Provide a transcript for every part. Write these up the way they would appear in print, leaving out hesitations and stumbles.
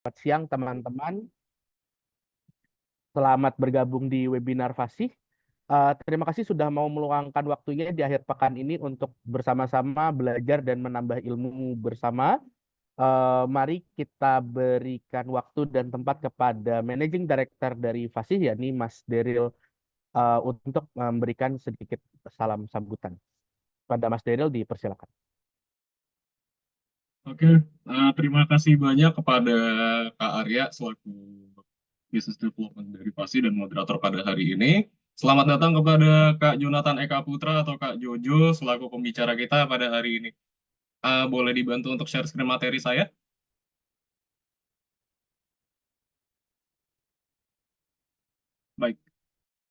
Selamat siang teman-teman, selamat bergabung di webinar Fasih. Terima kasih sudah mau meluangkan waktunya di akhir pekan ini untuk bersama-sama belajar dan menambah ilmu bersama. Mari kita berikan waktu dan tempat kepada Managing Director dari Fasih, yakni Mas Deril, untuk memberikan sedikit salam sambutan. Pada Mas Deril, dipersilakan. Oke, terima kasih banyak kepada Kak Arya selaku Business Development dari Pasi dan moderator pada hari ini. Selamat datang kepada Kak Jonathan Eka Putra atau Kak Jojo selaku pembicara kita pada hari ini. Boleh dibantu untuk share screen materi saya? Baik,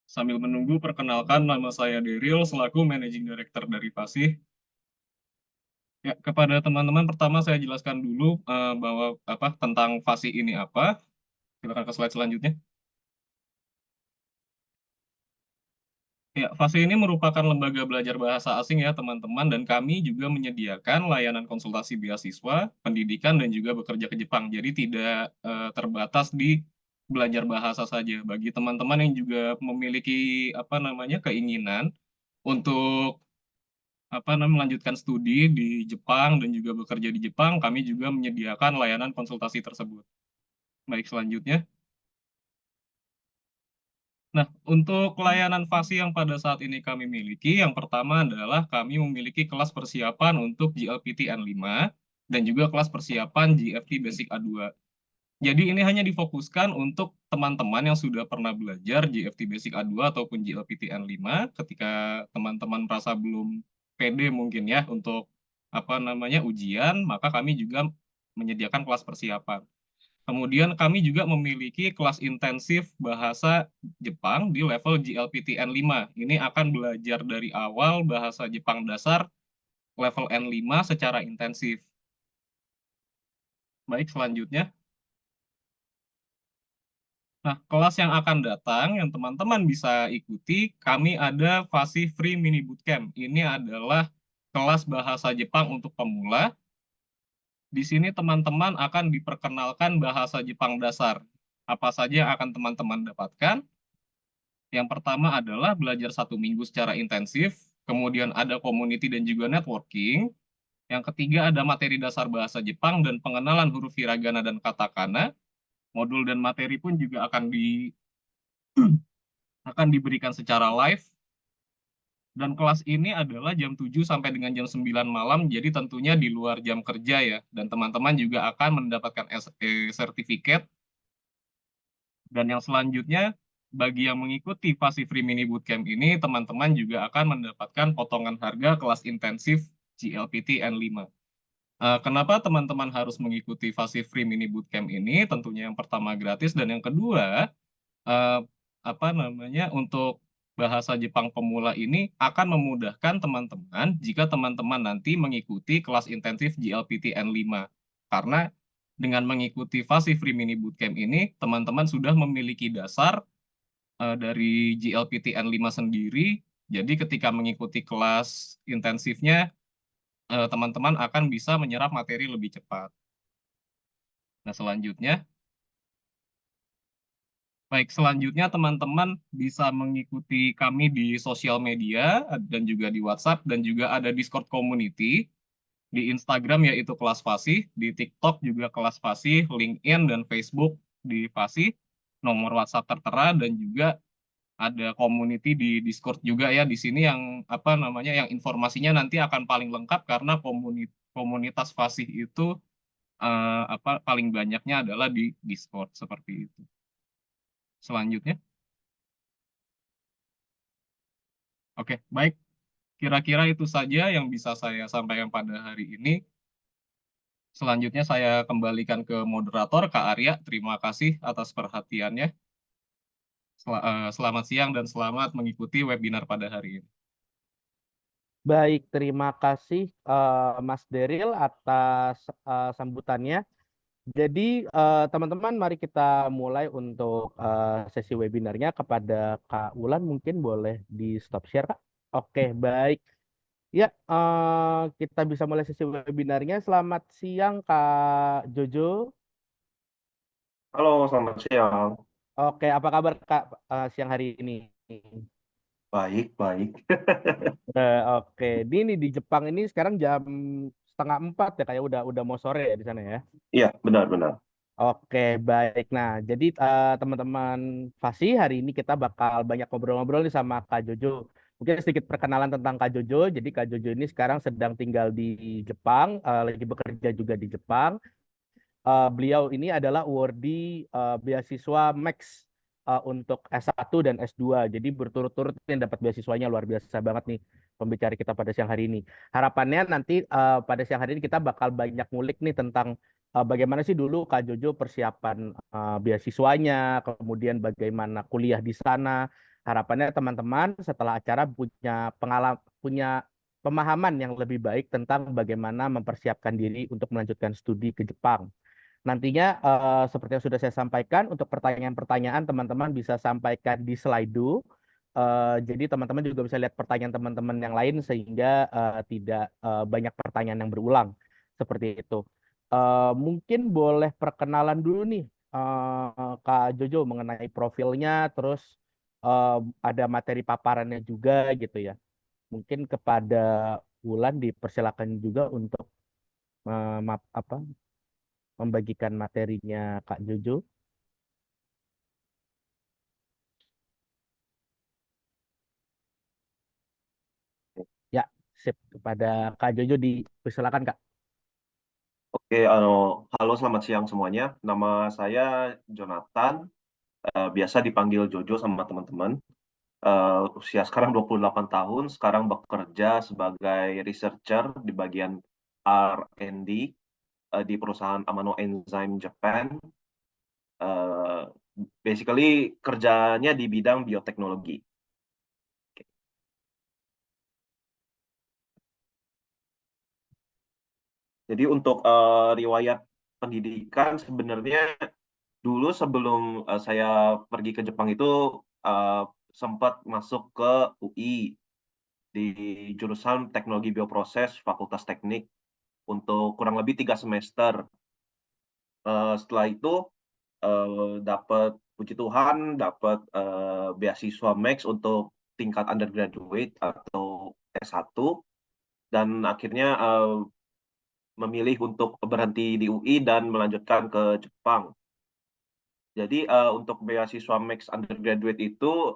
sambil menunggu perkenalkan nama saya Deril selaku Managing Director dari Pasi. Ya, kepada teman-teman pertama saya jelaskan dulu bahwa tentang Pasi ini apa. Silakan ke slide selanjutnya. Ya, FASE ini merupakan lembaga belajar bahasa asing ya teman-teman, dan kami juga menyediakan layanan konsultasi beasiswa, pendidikan, dan juga bekerja ke Jepang. Jadi tidak terbatas di belajar bahasa saja. Bagi teman-teman yang juga memiliki keinginan untuk melanjutkan studi di Jepang dan juga bekerja di Jepang, kami juga menyediakan layanan konsultasi tersebut. Baik, selanjutnya. Nah, untuk layanan FASI yang pada saat ini kami miliki, yang pertama adalah kami memiliki kelas persiapan untuk GLPT N5 dan juga kelas persiapan GFT Basic A2. Jadi ini hanya difokuskan untuk teman-teman yang sudah pernah belajar GFT Basic A2 ataupun GLPT N5 ketika teman-teman merasa belum pede mungkin ya untuk ujian, maka kami juga menyediakan kelas persiapan. Kemudian kami juga memiliki kelas intensif bahasa Jepang di level GLPT N5. Ini akan belajar dari awal bahasa Jepang dasar level N5 secara intensif. Baik, selanjutnya. Nah, kelas yang akan datang, yang teman-teman bisa ikuti, kami ada Fasih Free Mini Bootcamp. Ini adalah kelas bahasa Jepang untuk pemula. Di sini teman-teman akan diperkenalkan bahasa Jepang dasar. Apa saja yang akan teman-teman dapatkan? Yang pertama adalah belajar 1 minggu secara intensif, kemudian ada community dan juga networking. Yang ketiga ada materi dasar bahasa Jepang dan pengenalan huruf hiragana dan katakana. Modul dan materi pun juga akan diberikan secara live. Dan kelas ini adalah jam 7 sampai dengan jam 9 malam, jadi tentunya di luar jam kerja ya. Dan teman-teman juga akan mendapatkan sertifikat. Dan yang selanjutnya, bagi yang mengikuti Fasi Free Mini Bootcamp ini, teman-teman juga akan mendapatkan potongan harga kelas intensif GLPT N5. Kenapa teman-teman harus mengikuti Fasi Free Mini Bootcamp ini? Tentunya yang pertama gratis, dan yang kedua, eh, untuk bahasa Jepang pemula ini akan memudahkan teman-teman jika teman-teman nanti mengikuti kelas intensif GLPT N5. Karena dengan mengikuti Fasi Free Mini Bootcamp ini, teman-teman sudah memiliki dasar dari GLPT N5 sendiri. Jadi ketika mengikuti kelas intensifnya, teman-teman akan bisa menyerap materi lebih cepat. Nah, selanjutnya. Baik, selanjutnya teman-teman bisa mengikuti kami di sosial media dan juga di WhatsApp dan juga ada Discord community. Di Instagram yaitu Kelas Fasih, di TikTok juga Kelas Fasih, LinkedIn dan Facebook di Fasih, nomor WhatsApp tertera dan juga ada community di Discord juga ya di sini yang yang informasinya nanti akan paling lengkap karena komunitas Fasih itu paling banyaknya adalah di Discord seperti itu. Selanjutnya. Oke, baik. Kira-kira itu saja yang bisa saya sampaikan pada hari ini. Selanjutnya saya kembalikan ke moderator Kak Arya. Terima kasih atas perhatiannya. Selamat siang dan selamat mengikuti webinar pada hari ini. Baik, terima kasih Mas Deril atas sambutannya. Jadi teman-teman, mari kita mulai untuk sesi webinarnya. Kepada Kak Wulan mungkin boleh di stop share, Kak. Oke, baik. Ya, kita bisa mulai sesi webinarnya. Selamat siang Kak Jojo. Halo, selamat siang. Oke, apa kabar Kak siang hari ini? Baik, baik. Oke, ini di Jepang ini sekarang jam setengah 4 ya, kayak udah mau sore ya di sana ya. Iya, benar-benar. Oke, baik. Nah, jadi teman-teman Fasih, hari ini kita bakal banyak ngobrol-ngobrol nih sama Kak Jojo. Mungkin sedikit perkenalan tentang Kak Jojo. Jadi Kak Jojo ini sekarang sedang tinggal di Jepang, lagi bekerja juga di Jepang. Beliau ini adalah awardee beasiswa Max untuk S1 dan S2. Jadi berturut-turut yang dapat beasiswanya luar biasa banget nih pembicara kita pada siang hari ini. Harapannya nanti pada siang hari ini kita bakal banyak ngulik nih tentang bagaimana sih dulu Kak Jojo persiapan beasiswanya, kemudian bagaimana kuliah di sana. Harapannya teman-teman setelah acara punya pemahaman yang lebih baik tentang bagaimana mempersiapkan diri untuk melanjutkan studi ke Jepang. Nantinya seperti yang sudah saya sampaikan, untuk pertanyaan-pertanyaan teman-teman bisa sampaikan di Slido. Jadi teman-teman juga bisa lihat pertanyaan teman-teman yang lain sehingga tidak banyak pertanyaan yang berulang. Seperti itu. Mungkin boleh perkenalan dulu nih Kak Jojo mengenai profilnya, terus eh, ada materi paparannya juga gitu ya. Mungkin kepada Wulan dipersilakan juga untuk apa membagikan materinya Kak Jojo. Ya, sip. Kepada Kak Jojo dipersilakan Kak. Oke, halo selamat siang semuanya. Nama saya Jonathan, biasa dipanggil Jojo sama teman-teman. Usia sekarang 28 tahun, sekarang bekerja sebagai researcher di bagian R&D di perusahaan Amano Enzyme Japan. Eh, Basically kerjanya di bidang bioteknologi. Jadi untuk riwayat pendidikan sebenarnya dulu sebelum saya pergi ke Jepang itu uh, sempat masuk ke UI di jurusan Teknologi Bioproses Fakultas Teknik untuk kurang lebih 3 semester. Setelah itu dapat puji Tuhan dapat beasiswa Max untuk tingkat undergraduate atau S1 dan akhirnya memilih untuk berhenti di UI dan melanjutkan ke Jepang. Jadi untuk beasiswa Max Undergraduate itu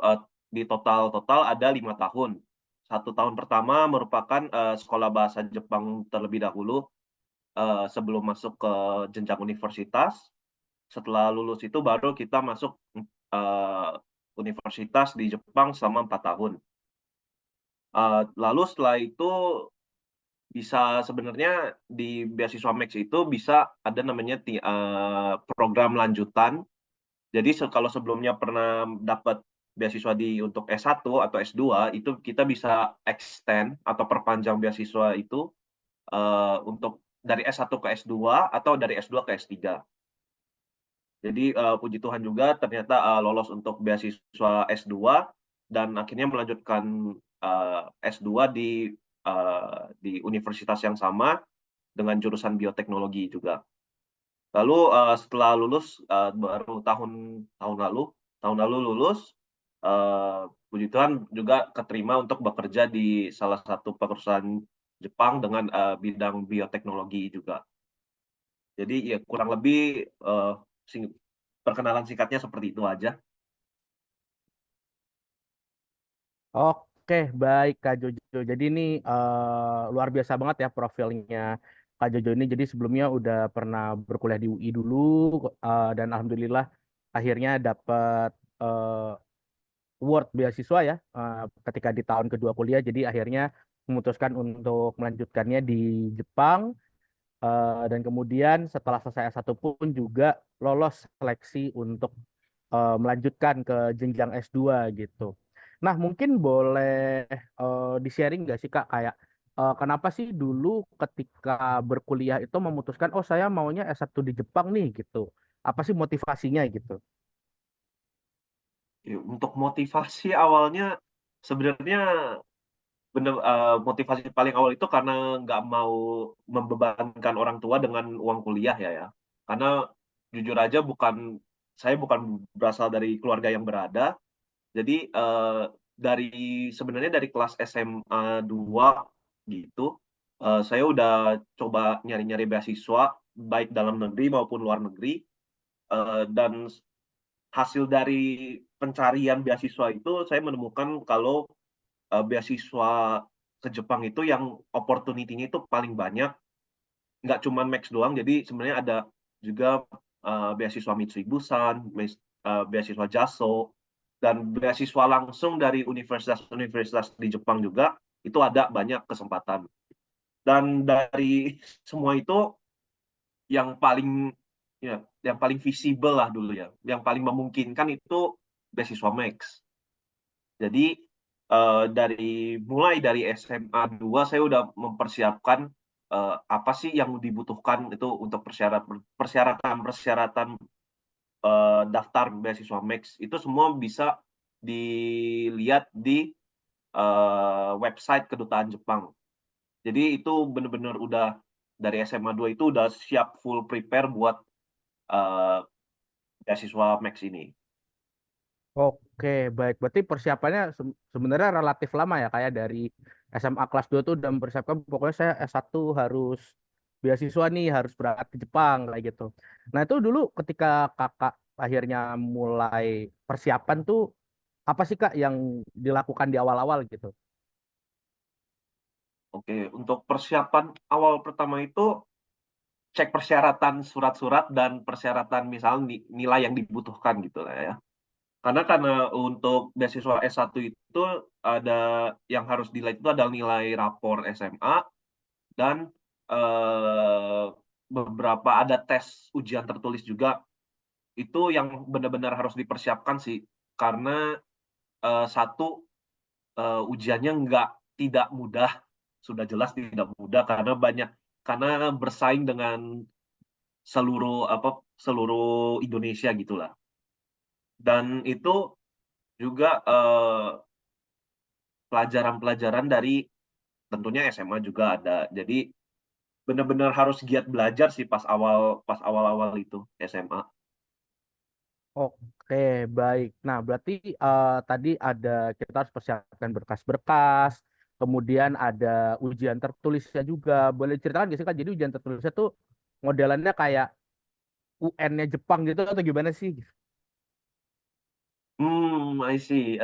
di total ada 5 tahun. 1 tahun pertama merupakan sekolah bahasa Jepang terlebih dahulu sebelum masuk ke jenjang universitas. Setelah lulus itu baru kita masuk uh, universitas di Jepang selama 4 tahun. Lalu setelah itu bisa sebenarnya di beasiswa Max itu bisa ada namanya program lanjutan. Jadi kalau sebelumnya pernah dapat beasiswa untuk S1 atau S2 itu kita bisa extend atau perpanjang beasiswa itu untuk dari S1 ke S2 atau dari S2 ke S3. Jadi puji Tuhan juga ternyata lolos untuk beasiswa S2 dan akhirnya melanjutkan S2 di universitas yang sama dengan jurusan bioteknologi juga. Lalu setelah lulus baru tahun lalu lulus, puji Tuhan juga keterima untuk bekerja di salah satu perusahaan Jepang dengan bidang bioteknologi juga. Jadi ya kurang lebih perkenalan singkatnya seperti itu aja. Oke, baik Kak Jojo. Jadi ini luar biasa banget ya profilnya Kak Jojo ini. Jadi sebelumnya udah pernah berkuliah di UI dulu dan alhamdulillah akhirnya dapat award beasiswa ya ketika di tahun kedua kuliah. Jadi akhirnya memutuskan untuk melanjutkannya di Jepang. Dan kemudian setelah selesai S1 pun juga lolos seleksi untuk melanjutkan ke jenjang S2 gitu. Nah, mungkin boleh di-sharing nggak sih Kak, kayak kenapa sih dulu ketika berkuliah itu memutuskan, oh saya maunya S1 di Jepang nih gitu. Apa sih motivasinya gitu? Untuk motivasi awalnya sebenarnya bener motivasi paling awal itu karena nggak mau membebankan orang tua dengan uang kuliah ya. Karena jujur aja saya bukan berasal dari keluarga yang berada. Jadi sebenarnya dari kelas SMA 2 gitu, saya udah coba nyari-nyari beasiswa baik dalam negeri maupun luar negeri, dan hasil dari pencarian beasiswa itu saya menemukan kalau beasiswa ke Jepang itu yang opportunity-nya itu paling banyak, nggak cuma Max doang. Jadi sebenarnya ada juga beasiswa Mitsui Bussan, beasiswa JASO, dan beasiswa langsung dari universitas-universitas di Jepang juga, itu ada banyak kesempatan. Dan dari semua itu yang paling yang paling visible lah dulu ya, yang paling memungkinkan itu beasiswa Max. Jadi mulai dari SMA 2 saya udah mempersiapkan apa sih yang dibutuhkan itu untuk persyaratan daftar beasiswa Max, itu semua bisa dilihat di website kedutaan Jepang. Jadi itu benar-benar udah dari SMA 2 itu udah siap full prepare buat beasiswa Max ini. Oke, baik. Berarti persiapannya sebenarnya relatif lama ya, kayak dari SMA kelas 2 tuh udah mempersiapkan pokoknya saya S1 harus beasiswa nih, harus berangkat ke Jepang kayak gitu. Nah, itu dulu ketika Kakak akhirnya mulai persiapan tuh apa sih Kak yang dilakukan di awal-awal gitu? Oke, untuk persiapan awal pertama itu cek persyaratan surat-surat dan persyaratan misalnya nilai yang dibutuhkan gitu lah ya. Karena untuk beasiswa S1 itu ada yang harus dilihat itu adalah nilai rapor SMA dan eh, beberapa ada tes ujian tertulis juga, itu yang benar-benar harus dipersiapkan sih, karena satu, ujiannya tidak mudah, sudah jelas tidak mudah karena bersaing dengan seluruh Indonesia gitulah. Dan itu juga pelajaran-pelajaran dari tentunya SMA juga ada. Jadi benar-benar harus giat belajar sih pas awal-awal itu SMA. Oke, baik. Nah, berarti tadi ada kita harus persiapkan berkas-berkas, kemudian ada ujian tertulisnya juga. Boleh ceritakan nggak sih Kak? Jadi ujian tertulisnya tuh modelannya kayak UN-nya Jepang gitu atau gimana sih? I see.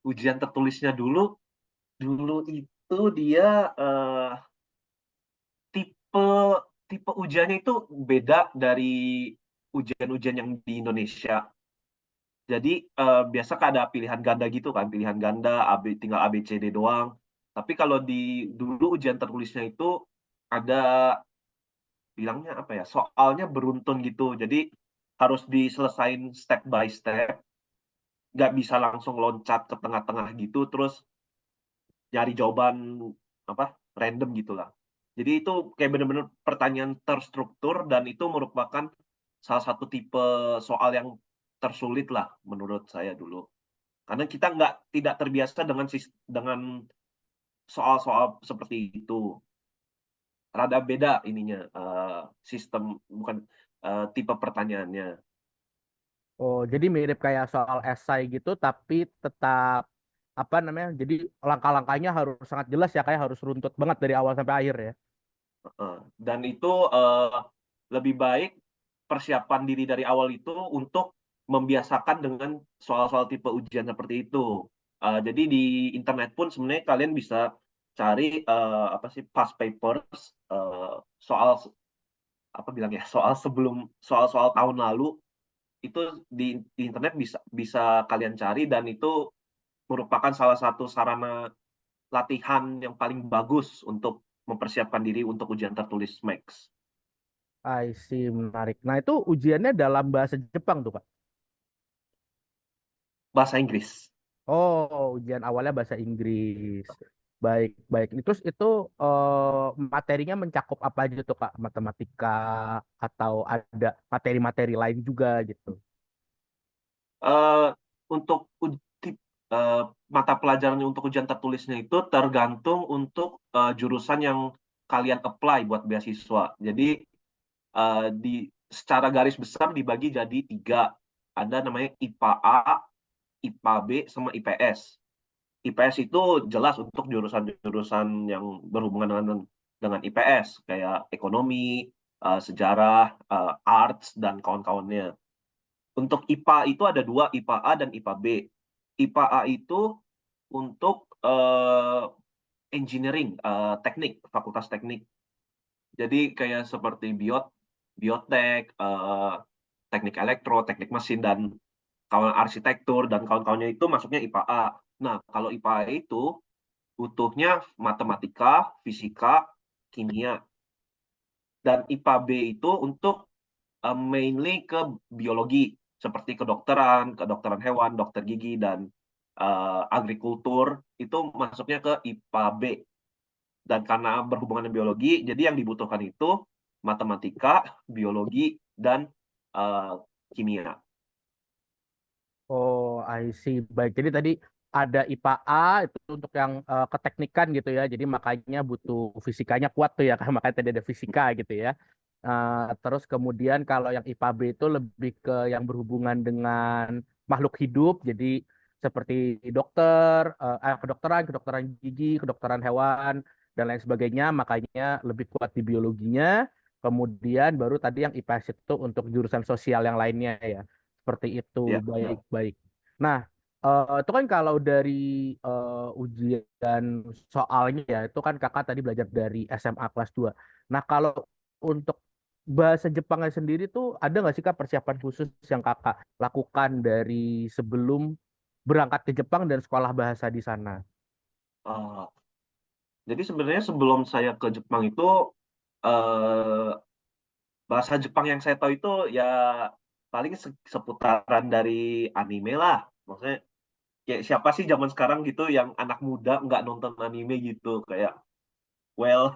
Ujian tertulisnya dulu itu dia tipe tipe ujiannya itu beda dari ujian-ujian yang di Indonesia. Jadi biasa kan ada pilihan ganda gitu kan, pilihan ganda tinggal A B C D doang. Tapi kalau dulu ujian tertulisnya itu ada, bilangnya apa ya? Soalnya beruntun gitu. Jadi harus diselesain step by step, nggak bisa langsung loncat ke tengah-tengah gitu terus nyari jawaban apa random gitulah. Jadi itu kayak bener-bener pertanyaan terstruktur, dan itu merupakan salah satu tipe soal yang tersulit lah menurut saya dulu. Karena kita tidak terbiasa dengan soal-soal seperti itu. Rada beda ininya, sistem, bukan tipe pertanyaannya. Oh, jadi mirip kayak soal esai gitu, tapi tetap apa namanya? Jadi langkah-langkahnya harus sangat jelas ya, kayak harus runtut banget dari awal sampai akhir ya. Dan itu lebih baik persiapan diri dari awal itu untuk membiasakan dengan soal-soal tipe ujian seperti itu. Jadi di internet pun sebenarnya kalian bisa cari apa sih past papers, soal apa bilang ya, soal-soal tahun lalu itu di internet bisa bisa kalian cari, dan itu merupakan salah satu sarana latihan yang paling bagus untuk mempersiapkan diri untuk ujian tertulis Max. I see, menarik. Nah, itu ujiannya dalam bahasa Jepang tuh, Kak. Bahasa Inggris. Oh, ujian awalnya bahasa Inggris. Baik, baik. Terus itu materinya mencakup apa aja tuh, Kak? Matematika atau ada materi-materi lain juga gitu. Eh, untuk eh, mata pelajarannya untuk ujian tertulisnya itu tergantung untuk jurusan yang kalian apply buat beasiswa. Jadi secara garis besar dibagi jadi 3. Ada namanya IPA A, IPA B, sama IPS. IPS itu jelas untuk jurusan-jurusan yang berhubungan dengan IPS, kayak ekonomi, sejarah, arts, dan kawan-kawannya. Untuk IPA itu ada 2, IPA A dan IPA B. IPA A itu untuk engineering, teknik, fakultas teknik. Jadi kayak seperti biotek, teknik elektro, teknik mesin, dan kawan arsitektur, dan kawan-kawannya itu masuknya IPA A. Nah, kalau IPA A itu butuhnya matematika, fisika, kimia. Dan IPA B itu untuk mainly ke biologi, seperti kedokteran hewan, dokter gigi, dan agrikultur, itu masuknya ke IPA B. Dan karena berhubungan dengan biologi, jadi yang dibutuhkan itu matematika, biologi, dan kimia. Oh, I see. Baik. Jadi tadi ada IPA A itu untuk yang keteknikan gitu ya. Jadi makanya butuh fisikanya kuat tuh ya. Karena makanya tadi ada fisika gitu ya. Terus kemudian kalau yang IPA B itu lebih ke yang berhubungan dengan makhluk hidup. Jadi seperti dokter, kedokteran gigi, kedokteran hewan, dan lain sebagainya. Makanya lebih kuat di biologinya. Kemudian baru tadi yang IPS itu untuk jurusan sosial yang lainnya ya. Seperti itu, Ya, baik-baik. Nah, itu kan kalau dari ujian soalnya ya, itu kan kakak tadi belajar dari SMA kelas 2. Nah, kalau untuk bahasa Jepangnya sendiri tuh ada nggak sih kak persiapan khusus yang kakak lakukan dari sebelum berangkat ke Jepang dan sekolah bahasa di sana? uh, jadi sebenarnya sebelum saya ke Jepang itu eh, bahasa Jepang yang saya tahu itu ya paling seputaran dari anime lah. Maksudnya kayak siapa sih zaman sekarang gitu yang anak muda nggak nonton anime gitu, kayak well,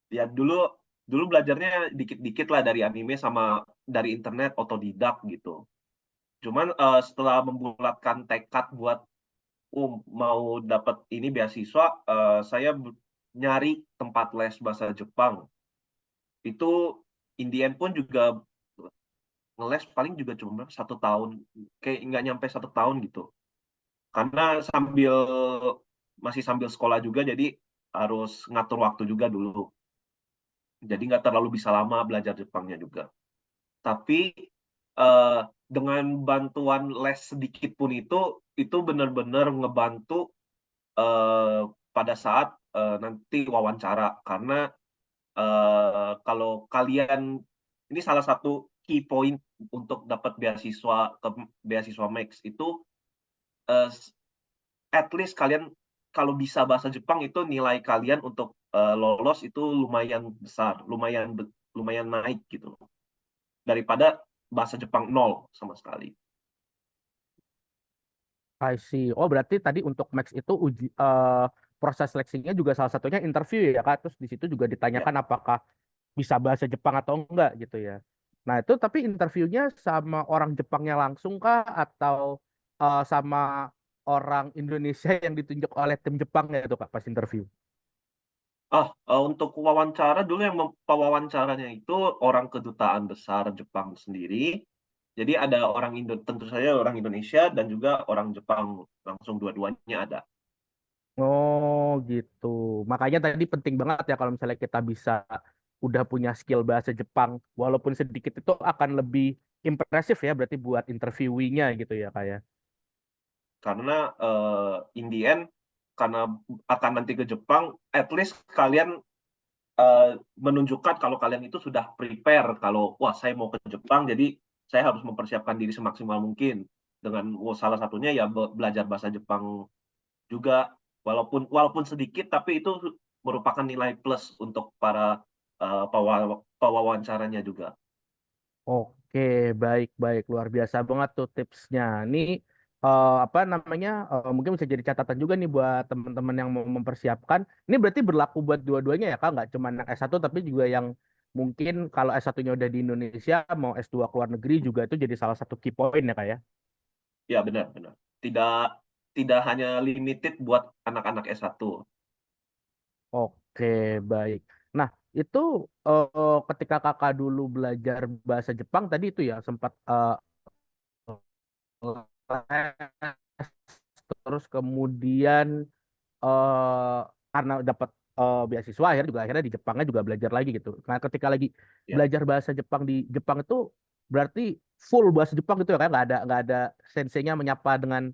ya dulu dulu belajarnya dikit-dikit lah dari anime sama dari internet, otodidak gitu. Cuman setelah membulatkan tekad buat mau dapat ini beasiswa, saya nyari tempat les bahasa Jepang. Itu in the end pun juga ngeles paling juga cuma 1 tahun, kayak nggak nyampe 1 tahun gitu. Karena masih sambil sekolah juga, jadi harus ngatur waktu juga dulu. Jadi nggak terlalu bisa lama belajar Jepangnya juga. Tapi eh, dengan bantuan les sedikit pun itu benar-benar ngebantu eh, pada saat nanti wawancara. Karena kalau kalian, ini salah satu key point untuk dapat beasiswa Max itu, eh, at least kalian kalau bisa bahasa Jepang itu nilai kalian untuk lolos itu lumayan besar, lumayan naik gitu, daripada bahasa Jepang nol sama sekali. I see. Oh, berarti tadi untuk Max itu proses seleksinya juga salah satunya interview ya kak. Terus di situ juga Ya. ditanyakan apakah bisa bahasa Jepang atau enggak gitu ya. Nah, itu tapi interviewnya sama orang Jepangnya langsung kah atau sama orang Indonesia yang ditunjuk oleh tim Jepangnya itu Kak pas interview? Untuk wawancara dulu yang pewawancaranya itu orang kedutaan besar Jepang sendiri. Jadi ada tentu saja orang Indonesia dan juga orang Jepang, langsung dua-duanya ada. Oh, gitu. Makanya tadi penting banget ya kalau misalnya kita bisa udah punya skill bahasa Jepang walaupun sedikit itu akan lebih impresif ya berarti buat interviewingnya gitu ya Kak ya. Karena in the end, karena akan nanti ke Jepang, at least kalian menunjukkan kalau kalian itu sudah prepare, kalau wah saya mau ke Jepang, jadi saya harus mempersiapkan diri semaksimal mungkin dengan salah satunya ya belajar bahasa Jepang juga, walaupun sedikit, tapi itu merupakan nilai plus untuk para pewawancaranya juga. Oke, baik-baik. Luar biasa banget tuh tipsnya. Ini apa namanya? Mungkin bisa jadi catatan juga nih buat teman-teman yang mau mempersiapkan. Ini berarti berlaku buat dua-duanya ya, Kak? Nggak cuma yang S1 tapi juga yang mungkin kalau S1-nya udah di Indonesia, mau S2 ke luar negeri juga itu jadi salah satu key point ya, Kak ya? Ya, benar-benar. Tidak hanya limited buat anak-anak S1. Oke, baik. Nah, itu ketika kakak dulu belajar bahasa Jepang tadi itu ya sempat les, terus kemudian eh karena dapat beasiswa akhirnya di Jepangnya juga belajar lagi gitu. Nah, ketika lagi Ya, belajar bahasa Jepang di Jepang itu berarti full bahasa Jepang gitu ya kan? Nggak ada senseinya menyapa dengan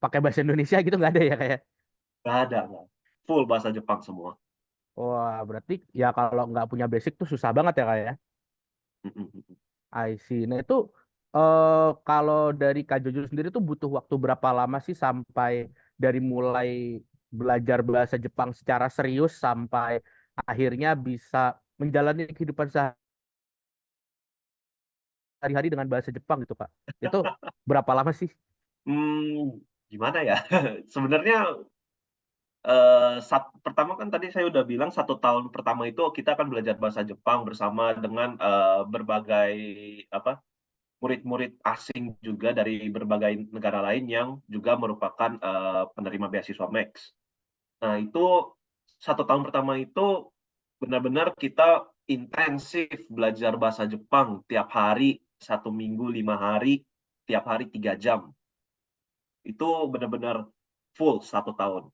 pakai bahasa Indonesia gitu nggak ada ya kayak. nggak ada, nggak. Full bahasa Jepang semua. Wah, berarti ya kalau nggak punya basic tuh susah banget ya kayak. I see. Nah itu kalau dari Kak Jojo sendiri tuh butuh waktu berapa lama sih sampai dari mulai belajar bahasa Jepang secara serius sampai akhirnya bisa menjalani kehidupan sehari-hari dengan bahasa Jepang gitu Kak? Itu berapa lama sih? Gimana ya? Sebenarnya pertama kan tadi saya udah bilang 1 tahun pertama itu kita akan belajar bahasa Jepang bersama dengan berbagai apa murid-murid asing juga dari berbagai negara lain yang juga merupakan penerima beasiswa Max. Nah, itu 1 tahun pertama itu benar-benar kita intensif belajar bahasa Jepang tiap hari, 1 minggu 5 hari, tiap hari 3 jam. Itu benar-benar full 1 tahun.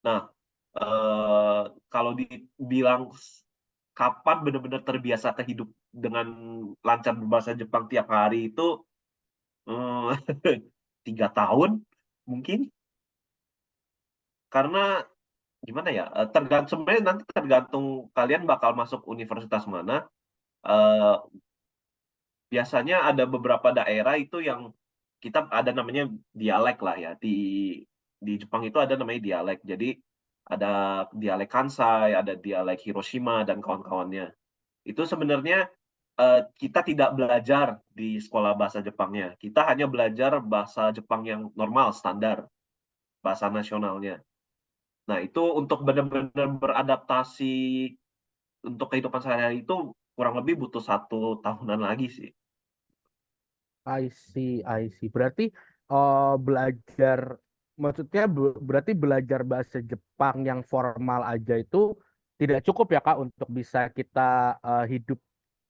Nah, kalau dibilang kapan benar-benar terbiasa ke hidup dengan lancar berbahasa Jepang tiap hari itu 3 tahun mungkin, karena gimana ya, tergantung sebenarnya nanti tergantung kalian bakal masuk universitas mana. Eee, Biasanya ada beberapa daerah itu yang kita ada namanya dialek lah ya, di Jepang itu ada namanya dialek. Jadi ada dialek Kansai, ada dialek Hiroshima dan kawan-kawannya. Itu sebenarnya, kita tidak belajar di sekolah bahasa Jepangnya, kita hanya belajar bahasa Jepang yang normal, standar, bahasa nasionalnya. Nah, itu untuk benar-benar beradaptasi untuk kehidupan sehari-hari itu kurang lebih butuh 1 tahunan lagi sih. I see, I see. Berarti belajar, maksudnya berarti belajar bahasa Jepang yang formal aja itu tidak cukup ya Kak untuk bisa kita hidup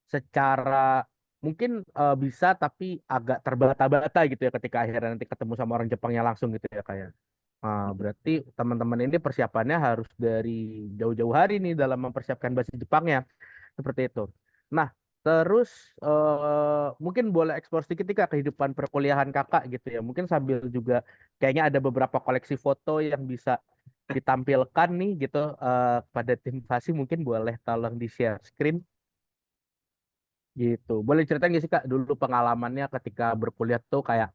secara mungkin bisa tapi agak terbata-bata gitu ya ketika akhirnya nanti ketemu sama orang Jepangnya langsung gitu ya kayak. Berarti teman-teman ini persiapannya harus dari jauh-jauh hari nih dalam mempersiapkan bahasa Jepangnya seperti itu. Nah, terus mungkin boleh eksplor sedikit nih Kak kehidupan perkuliahan kakak gitu ya. Mungkin sambil juga kayaknya ada beberapa koleksi foto yang bisa ditampilkan nih gitu pada tim Fasi mungkin boleh tolong di share screen gitu. Boleh cerita nggak sih Kak dulu pengalamannya ketika berkuliah tuh kayak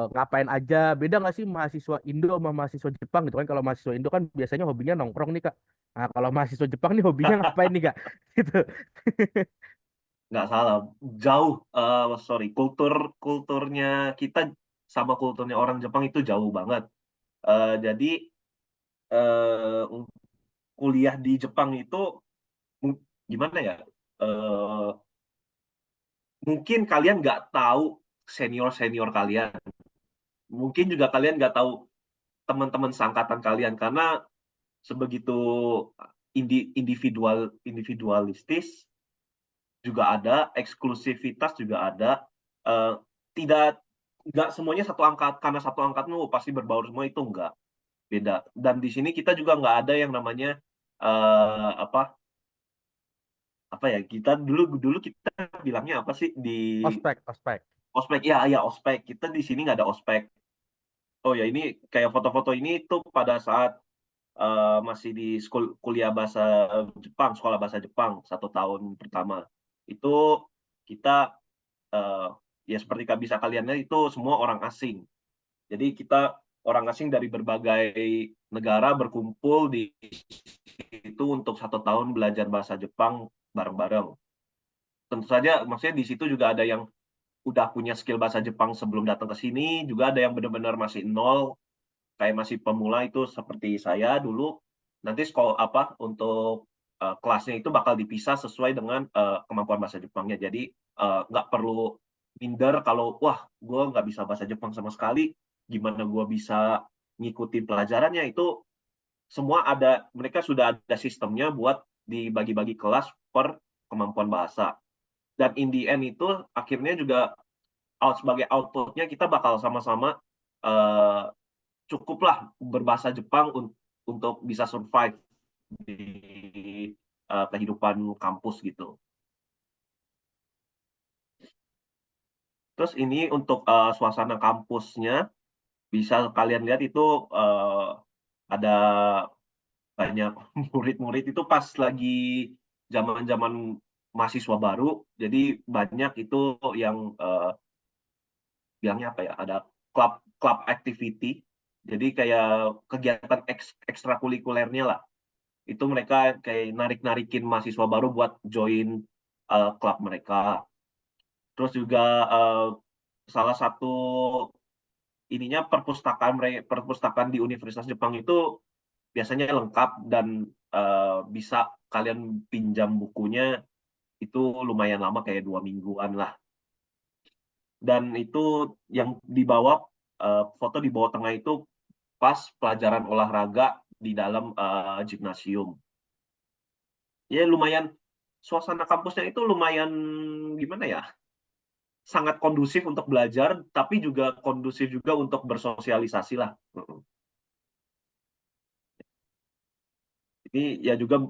ngapain aja? Beda nggak sih mahasiswa Indo sama mahasiswa Jepang gitu kan? Kalau mahasiswa Indo kan biasanya hobinya nongkrong nih Kak. Nah, kalau mahasiswa Jepang nih hobinya ngapain nih Kak? Gitu. Nggak salah, jauh, sorry, kulturnya kita sama kulturnya orang Jepang itu jauh banget. Jadi, kuliah di Jepang itu gimana ya, eee, mungkin kalian nggak tahu senior-senior kalian, mungkin juga kalian nggak tahu teman-teman seangkatan kalian, karena sebegitu individualistis juga ada, eksklusivitas juga ada, eee, tidak nggak semuanya satu angkat karena satu angkatmu pasti berbaur semua, itu enggak, beda. Dan di sini kita juga nggak ada yang namanya, apa apa ya, kita dulu dulu kita bilangnya apa sih di Ospek, ospek. ospek, ya ya ospek, kita di sini nggak ada ospek. Oh ya, ini kayak foto-foto ini tuh pada saat, masih di kuliah bahasa Jepang, sekolah bahasa Jepang 1 tahun pertama. Itu kita, eee, ya seperti bisa kalian lihat itu semua orang asing. Jadi kita orang asing dari berbagai negara berkumpul di situ untuk 1 tahun belajar bahasa Jepang bareng-bareng. Tentu saja maksudnya di situ juga ada yang udah punya skill bahasa Jepang sebelum datang ke sini, juga ada yang benar-benar masih nol, kayak masih pemula itu seperti saya dulu. Nanti untuk kelasnya itu bakal dipisah sesuai dengan kemampuan bahasa Jepangnya. Jadi nggak perlu minder kalau wah gue nggak bisa bahasa Jepang sama sekali, gimana gue bisa ngikutin pelajarannya, itu semua ada, mereka sudah ada sistemnya buat dibagi-bagi kelas per kemampuan bahasa. Dan in the end itu akhirnya juga sebagai outputnya kita bakal sama-sama cukuplah berbahasa Jepang untuk bisa survive di kehidupan kampus gitu. Terus ini untuk suasana kampusnya bisa kalian lihat itu ada banyak murid-murid itu pas lagi zaman-zaman mahasiswa baru, jadi banyak itu yang bilangnya apa ya, ada club activity, jadi kayak kegiatan ekstrakurikulernya lah. Itu mereka kayak narik-narikin mahasiswa baru buat join klub mereka. Terus juga salah satu ininya perpustakaan di Universitas Jepang itu biasanya lengkap dan bisa kalian pinjam bukunya itu lumayan lama kayak 2 mingguan lah. Dan itu yang dibawa foto di bawah tengah itu pas pelajaran olahraga di dalam gimnasium. Ya lumayan, suasana kampusnya itu lumayan gimana ya, sangat kondusif untuk belajar, tapi juga kondusif juga untuk bersosialisasi lah. Ini ya juga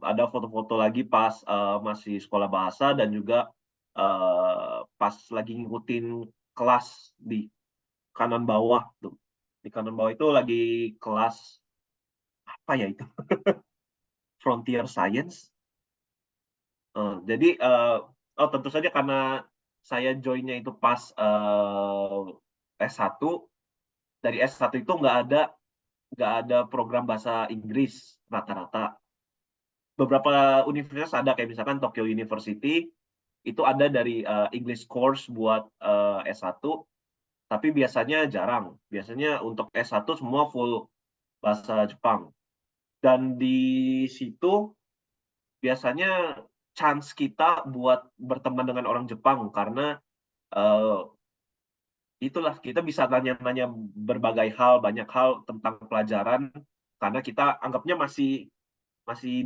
ada foto-foto lagi pas masih sekolah bahasa dan juga pas lagi ngikutin kelas di kanan bawah tuh. Di kanan bawah itu lagi kelas apa ya itu? Frontier Science. Jadi tentu saja karena saya joinnya itu pas S1, dari S1 itu nggak ada program bahasa Inggris rata-rata. Beberapa universitas ada kayak misalkan Tokyo University itu ada dari English course buat S1, tapi biasanya jarang. Biasanya untuk S1 semua full bahasa Jepang. Dan di situ biasanya chance kita buat berteman dengan orang Jepang karena itulah kita bisa tanya-tanya berbagai hal, banyak hal tentang pelajaran karena kita anggapnya masih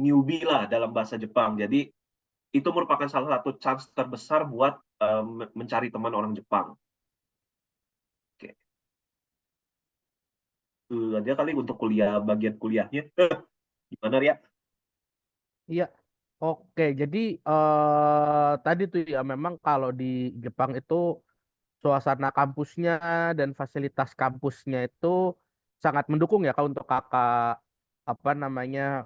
newbie lah dalam bahasa Jepang. Jadi itu merupakan salah satu chance terbesar buat mencari teman orang Jepang. Oke. Itu aja kali untuk bagian kuliahnya. Gimana, Ria? Iya. Oke, jadi tadi tuh ya memang kalau di Jepang itu suasana kampusnya dan fasilitas kampusnya itu sangat mendukung ya Kak untuk Kakak apa namanya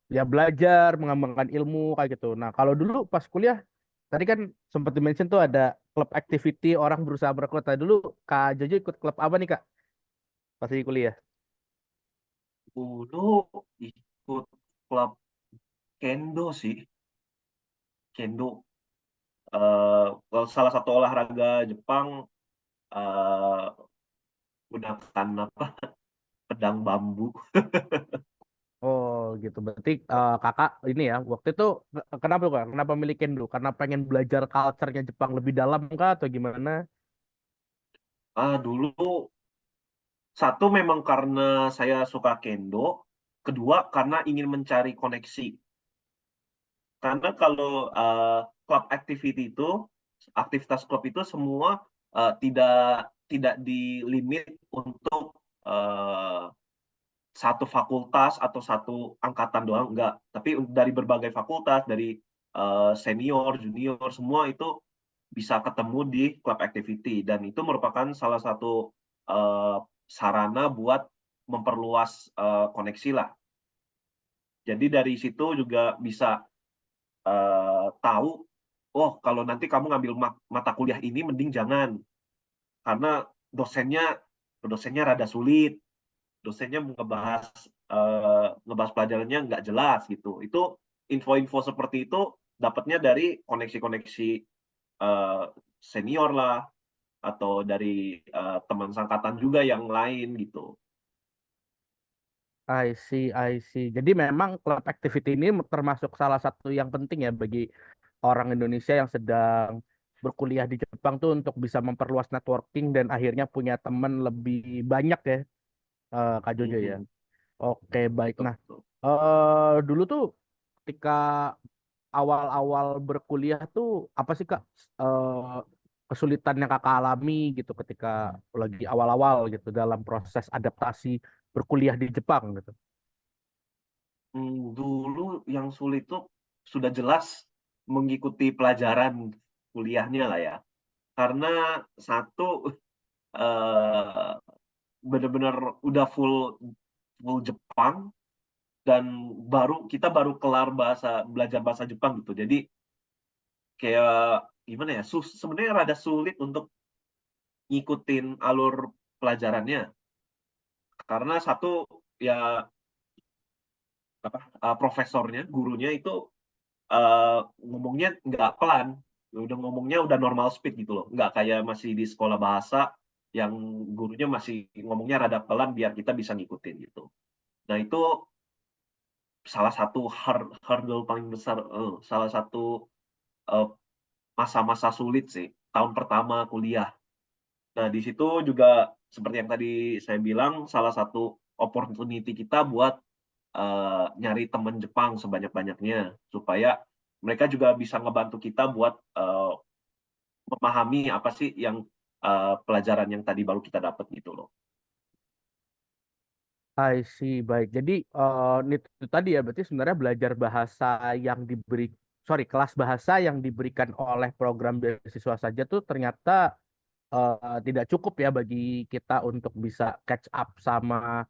ya belajar, mengembangkan ilmu kayak gitu. Nah, kalau dulu pas kuliah tadi kan sempat di-mention tuh ada klub activity orang berusaha merekrut. Nah, dulu Kak Jojo ikut klub apa nih Kak pas di kuliah? Dulu ikut klub kendo sih. Kendo. Salah satu olahraga Jepang eh, gunakan apa? Pedang bambu. Oh gitu. Berarti kakak ini ya waktu itu kenapa tuh kak? Kenapa milih kendo? Karena pengen belajar culture-nya Jepang lebih dalam kah atau gimana? Dulu satu memang karena saya suka kendo, kedua karena ingin mencari koneksi. Karena kalau club activity itu, aktivitas klub itu semua tidak tidak dilimit untuk eh, satu fakultas atau satu angkatan doang, enggak. Tapi dari berbagai fakultas, dari senior, junior, semua itu bisa ketemu di club activity. Dan itu merupakan salah satu eh, sarana buat memperluas koneksi lah. Jadi dari situ juga bisa tahu, oh kalau nanti kamu ngambil mata kuliah ini mending jangan karena dosennya dosennya rada sulit, dosennya ngebahas pelajarannya nggak jelas gitu. Itu info-info seperti itu dapatnya dari koneksi-koneksi eh, senior lah atau dari teman sangkatan juga yang lain gitu. I see, I see. Jadi memang club activity ini termasuk salah satu yang penting ya bagi orang Indonesia yang sedang berkuliah di Jepang tuh untuk bisa memperluas networking dan akhirnya punya teman lebih banyak ya, Kak Jojo ya. Mhm. Oke, baik. Betul, Nah, betul. dulu tuh ketika awal-awal berkuliah tuh apa sih Kak kesulitan yang Kakak alami gitu ketika lagi awal-awal gitu dalam proses adaptasi berkuliah di Jepang gitu. Dulu yang sulit tuh sudah jelas mengikuti pelajaran kuliahnya lah ya. Karena satu eh, benar-benar udah full full Jepang dan kita baru kelar belajar bahasa Jepang gitu. Jadi kayak gimana ya? Sebenarnya rada sulit untuk ngikutin alur pelajarannya karena satu ya apa profesornya, gurunya itu ngomongnya nggak pelan, udah ngomongnya udah normal speed gitu loh, nggak kayak masih di sekolah bahasa yang gurunya masih ngomongnya rada pelan biar kita bisa ngikutin gitu. Nah itu salah satu hurdle paling besar, salah satu eh, masa-masa sulit sih tahun pertama kuliah. Nah di situ juga seperti yang tadi saya bilang, salah satu opportunity kita buat nyari teman Jepang sebanyak-banyaknya supaya mereka juga bisa ngebantu kita buat memahami apa sih yang pelajaran yang tadi baru kita dapat gitu loh. I see, baik. Jadi itu tadi ya berarti sebenarnya belajar bahasa yang kelas bahasa yang diberikan oleh program beasiswa saja tuh ternyata tidak cukup ya bagi kita untuk bisa catch up sama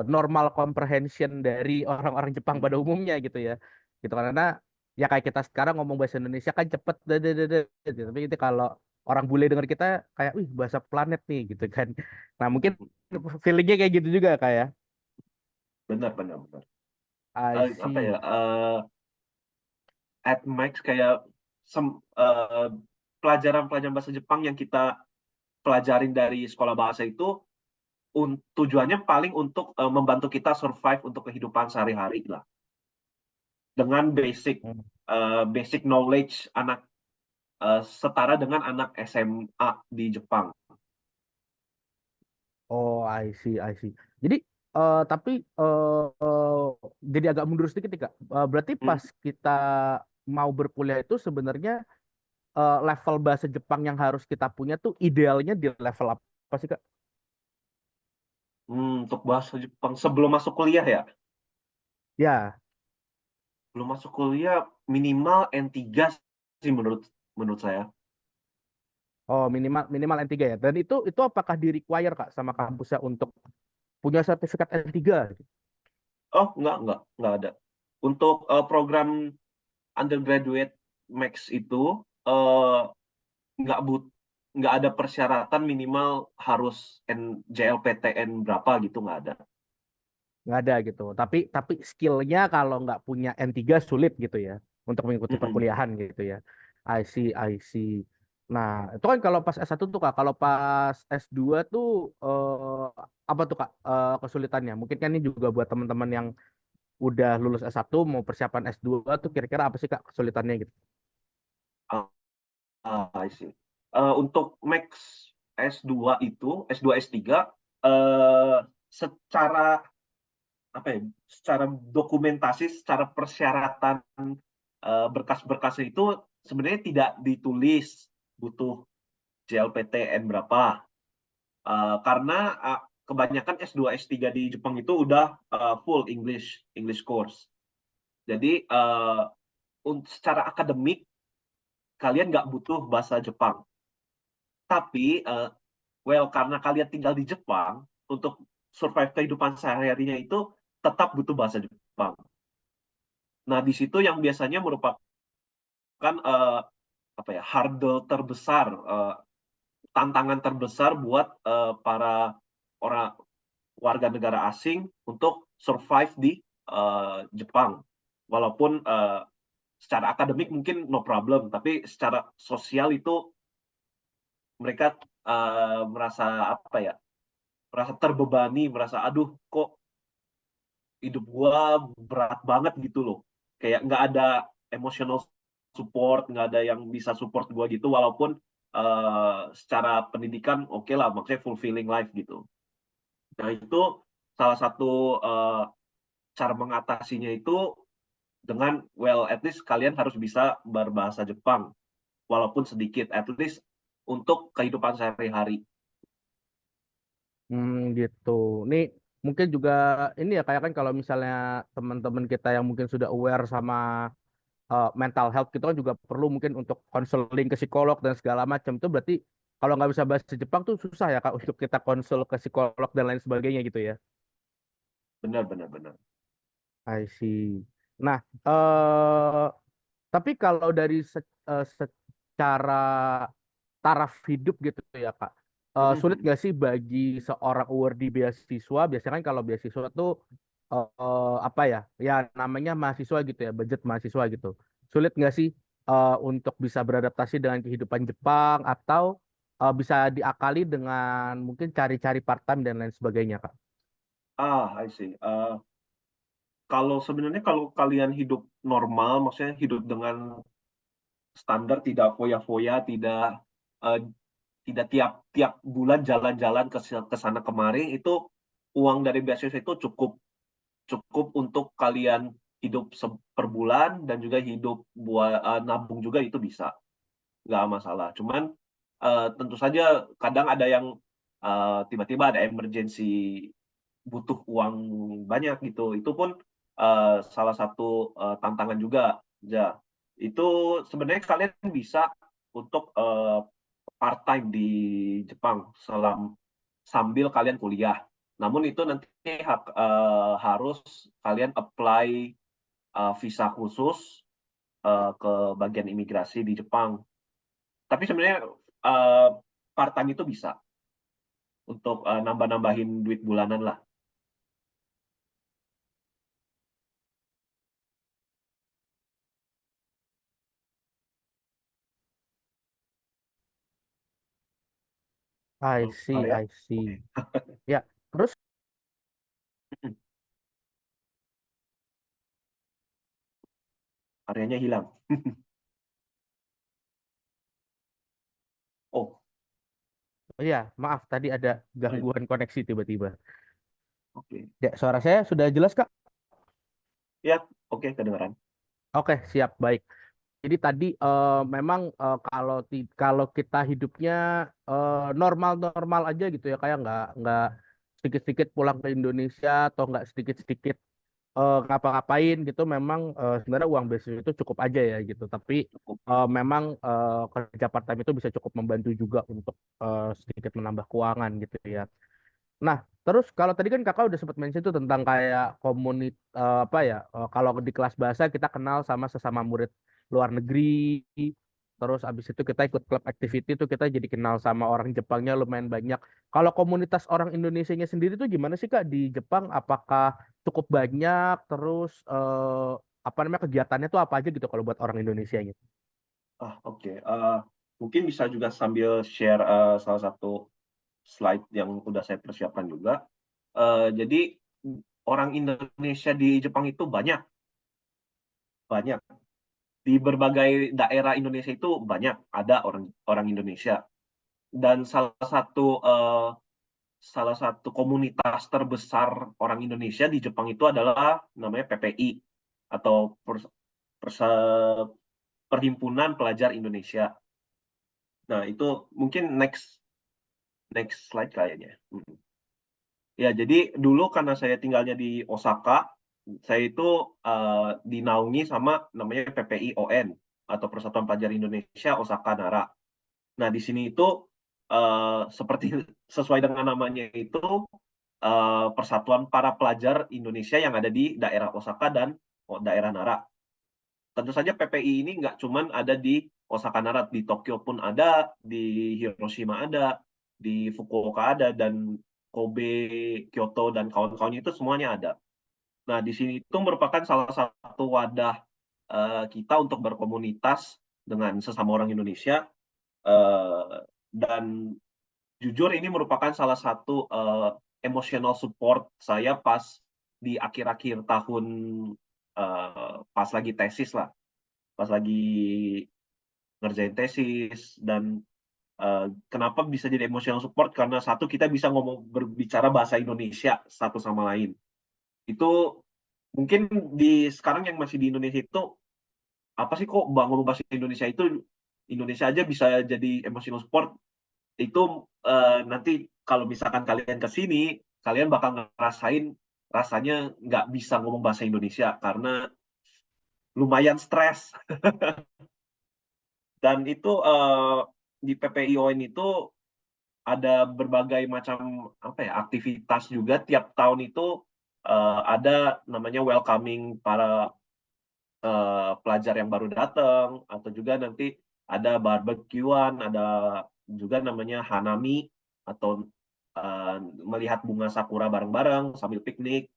normal comprehension dari orang-orang Jepang pada umumnya gitu ya. Gitu karena ya kayak kita sekarang ngomong bahasa Indonesia kan cepet gitu. Tapi itu kalau orang bule dengar kita kayak wih bahasa planet nih gitu kan. Nah, mungkin feelingnya kayak gitu juga kayak Benar, benar, benar. I Apa ya? see. At Max kayak pelajaran-pelajaran bahasa Jepang yang kita pelajarin dari sekolah bahasa itu tujuannya paling untuk membantu kita survive untuk kehidupan sehari-hari lah. Dengan basic knowledge anak setara dengan anak SMA di Jepang. Oh, I see, I see. Jadi tapi jadi agak mundur sedikit nih Kak. Berarti Hmm, pas kita mau berkuliah itu sebenarnya level bahasa Jepang yang harus kita punya tuh idealnya di level apa sih Kak? untuk bahasa Jepang sebelum masuk kuliah ya. Ya, Belum masuk kuliah minimal N3 sih menurut saya. oh minimal minimal N3 ya. Dan itu apakah di require Kak sama kampusnya untuk punya sertifikat N3? Oh, enggak ada. Untuk program undergraduate Max itu eh, nggak but nggak ada persyaratan minimal harus JLPTN berapa gitu, nggak ada. Nggak ada gitu. Tapi skillnya kalau nggak punya N3 sulit gitu ya untuk mengikuti Mm-mm. perkuliahan gitu ya. I see, I see. Nah, itu kan kalau pas S1 tuh Kak, kalau pas S2 tuh apa tuh Kak kesulitannya? Mungkin kan ini juga buat teman-teman yang udah lulus S1 mau persiapan S2 tuh kira-kira apa sih Kak kesulitannya gitu? I see. Untuk Max S2 itu, S2 S3 eh, secara apa ya? Secara dokumentasi, secara persyaratan berkas-berkasnya itu sebenarnya tidak ditulis butuh JLPTN berapa. Karena kebanyakan S2 S3 di Jepang itu udah full English course. Jadi secara akademik kalian nggak butuh bahasa Jepang. Tapi karena kalian tinggal di Jepang, untuk survive kehidupan sehari-harinya itu tetap butuh bahasa Jepang. Nah, di situ yang biasanya merupakan apa ya, hurdle terbesar, tantangan terbesar buat para orang warga negara asing untuk survive di Jepang. Walaupun secara akademik mungkin no problem, tapi secara sosial itu mereka merasa apa ya, merasa terbebani, merasa aduh kok hidup gua berat banget gitu loh. Kayak nggak ada emotional support, nggak ada yang bisa support gua gitu, walaupun secara pendidikan oke lah, maksudnya fulfilling life gitu. Nah itu salah satu cara mengatasinya itu dengan at least kalian harus bisa berbahasa Jepang walaupun sedikit, at least untuk kehidupan sehari-hari. Gitu. Nih mungkin juga ini ya kayak kan kalau misalnya teman-teman kita yang mungkin sudah aware sama mental health kita kan juga perlu mungkin untuk konseling ke psikolog dan segala macam itu berarti kalau nggak bisa bahasa Jepang tuh susah ya Kak untuk kita konsul ke psikolog dan lain sebagainya gitu ya. Benar, benar, benar. I see. Nah, eh tapi kalau dari secara taraf hidup gitu ya Kak, sulit Mhm. nggak sih bagi seorang awardee beasiswa? Biasanya kan kalau beasiswa tuh apa ya, ya namanya mahasiswa gitu ya, budget mahasiswa gitu. Sulit nggak sih untuk bisa beradaptasi dengan kehidupan Jepang atau bisa diakali dengan mungkin cari-cari part time dan lain sebagainya Kak? I see. Kalau sebenarnya kalau kalian hidup normal, maksudnya hidup dengan standar, tidak foya-foya, eh, tidak tiap bulan jalan-jalan ke sana kemari, itu uang dari beasiswa itu cukup cukup untuk kalian hidup per bulan dan juga hidup buat nabung juga itu bisa, nggak masalah. Cuman tentu saja kadang ada yang tiba-tiba ada emergency butuh uang banyak gitu. Itu pun salah satu tantangan juga. Ya, itu sebenarnya kalian bisa untuk part time di Jepang sambil kalian kuliah. Namun itu nanti harus kalian apply visa khusus ke bagian imigrasi di Jepang. Tapi sebenarnya uh, part time itu bisa untuk nambah-nambahin duit bulanan lah. I Kalau see, area, I oke. see. Ya, terus Areanya hilang. Oh, iya, maaf tadi ada oh ya, gangguan koneksi tiba-tiba. oke. Ya, suara saya sudah jelas, Kak? Ya, oke, kedengaran. Oke, siap, baik. Jadi tadi memang kalau kita hidupnya normal-normal aja gitu ya, kayak nggak sedikit-sedikit pulang ke Indonesia atau nggak sedikit-sedikit ngapa-ngapain gitu, memang sebenarnya uang beasiswa itu cukup aja ya gitu. Tapi Cukup. memang kerja part time itu bisa cukup membantu juga untuk sedikit menambah keuangan gitu ya. Nah, terus kalau tadi kan kakak udah sempat mention itu tentang kayak apa ya? Kalau di kelas bahasa kita kenal sama sesama murid luar negeri. Terus abis itu kita ikut klub activity tuh kita jadi kenal sama orang Jepangnya lumayan banyak. Kalau komunitas orang Indonesianya sendiri tuh gimana sih Kak di Jepang? Apakah cukup banyak? Terus apa namanya kegiatannya tuh apa aja gitu kalau buat orang Indonesia gitu? Oke. Mungkin bisa juga sambil share salah satu slide yang udah saya persiapkan juga. Jadi orang Indonesia di Jepang itu banyak, banyak. Di berbagai daerah Indonesia itu banyak ada orang orang Indonesia. Dan salah satu komunitas terbesar orang Indonesia di Jepang itu adalah namanya PPI atau Perhimpunan Pelajar Indonesia. Nah, itu mungkin next slide kayaknya. Ya, jadi dulu karena saya tinggalnya di Osaka, saya itu dinaungi sama namanya PPI ON atau Persatuan Pelajar Indonesia Osaka Nara. Nah, di sini itu seperti sesuai dengan namanya itu Persatuan para Pelajar Indonesia yang ada di daerah Osaka dan daerah Nara. Tentu saja PPI ini nggak cuman ada di Osaka Nara, di Tokyo pun ada, di Hiroshima ada, di Fukuoka ada, dan Kobe, Kyoto, dan kawan-kawannya itu semuanya ada. Nah, di sini itu merupakan salah satu wadah kita untuk berkomunitas dengan sesama orang Indonesia, dan jujur ini merupakan salah satu emotional support saya pas di akhir-akhir tahun, pas lagi tesis lah, pas lagi ngerjain tesis. Dan kenapa bisa jadi emotional support, karena satu, kita bisa berbicara bahasa Indonesia satu sama lain. Itu mungkin sekarang yang masih di Indonesia itu apa sih kok bangun bahasa Indonesia itu Indonesia aja bisa jadi emotional sport itu nanti kalau misalkan kalian ke sini kalian bakal ngerasain rasanya nggak bisa ngomong bahasa Indonesia karena lumayan stres dan itu di PPION itu ada berbagai macam apa ya aktivitas juga tiap tahun itu ada namanya welcoming para pelajar yang baru datang atau juga nanti ada barbekyuan, ada juga namanya hanami atau melihat bunga sakura bareng-bareng sambil piknik.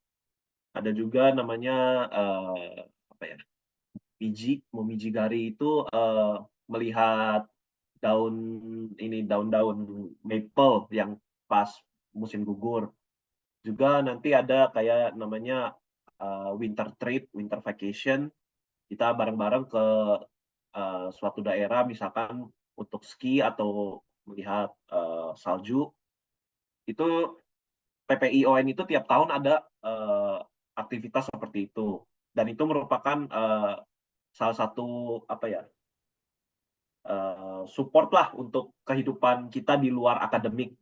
Ada juga namanya apa ya momijigari itu melihat daun daun-daun maple yang pas musim gugur. Juga nanti ada kayak namanya winter trip, winter vacation. Kita bareng-bareng ke suatu daerah misalkan untuk ski atau melihat salju. Itu PPION itu tiap tahun ada aktivitas seperti itu. Dan itu merupakan salah satu apa ya support lah untuk kehidupan kita di luar akademik.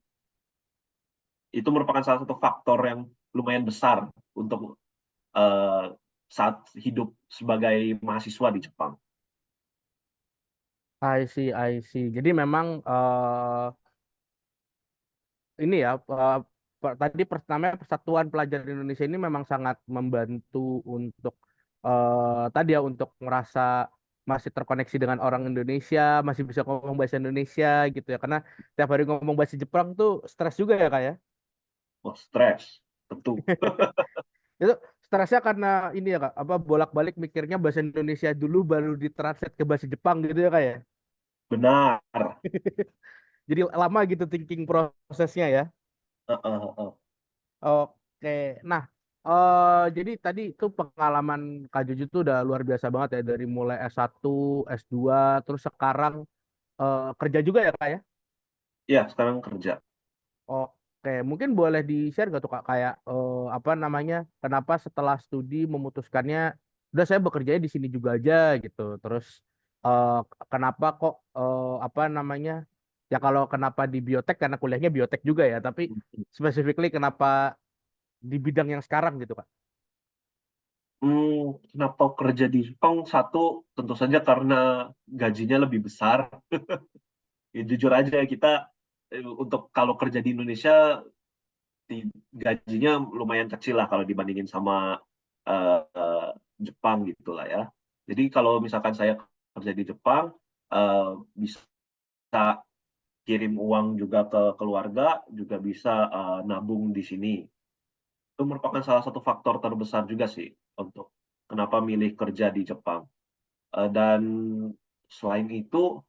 Itu merupakan salah satu faktor yang lumayan besar untuk saat hidup sebagai mahasiswa di Jepang. I see, I see. Jadi memang ini ya tadi namanya Persatuan Pelajar Indonesia ini memang sangat membantu untuk tadi ya untuk ngerasa masih terkoneksi dengan orang Indonesia, masih bisa ngomong bahasa Indonesia gitu ya. Karena tiap hari ngomong bahasa Jepang tuh stres juga ya, Kak ya. Oh, stres, tentu. Itu stresnya karena ini ya, Kak, apa bolak-balik mikirnya bahasa Indonesia dulu baru ditranslate ke bahasa Jepang gitu ya, Kak ya. Benar. Jadi lama gitu thinking prosesnya ya. Oke, nah, jadi tadi itu pengalaman Kak Juju tuh udah luar biasa banget ya dari mulai S1, S2, terus sekarang kerja juga ya Kak ya? Ya, sekarang kerja. Oke, mungkin boleh di-share gak tuh Kak kayak apa namanya, kenapa setelah studi memutuskannya, udah saya bekerjanya di sini juga aja gitu. Terus eh, kenapa kok apa namanya, ya kalau kenapa di biotek karena kuliahnya biotek juga ya, tapi specifically kenapa di bidang yang sekarang gitu Kak? Kenapa kerja di Jepang? Satu, tentu saja karena gajinya lebih besar. Ya, jujur aja kita untuk kalau kerja di Indonesia gajinya lumayan kecil lah kalau dibandingin sama eh, Jepang gitu lah ya. Jadi kalau misalkan saya kerja di Jepang, eh, bisa kirim uang juga ke keluarga, juga bisa nabung di sini. Itu merupakan salah satu faktor terbesar juga sih untuk kenapa milih kerja di Jepang. Dan selain itu,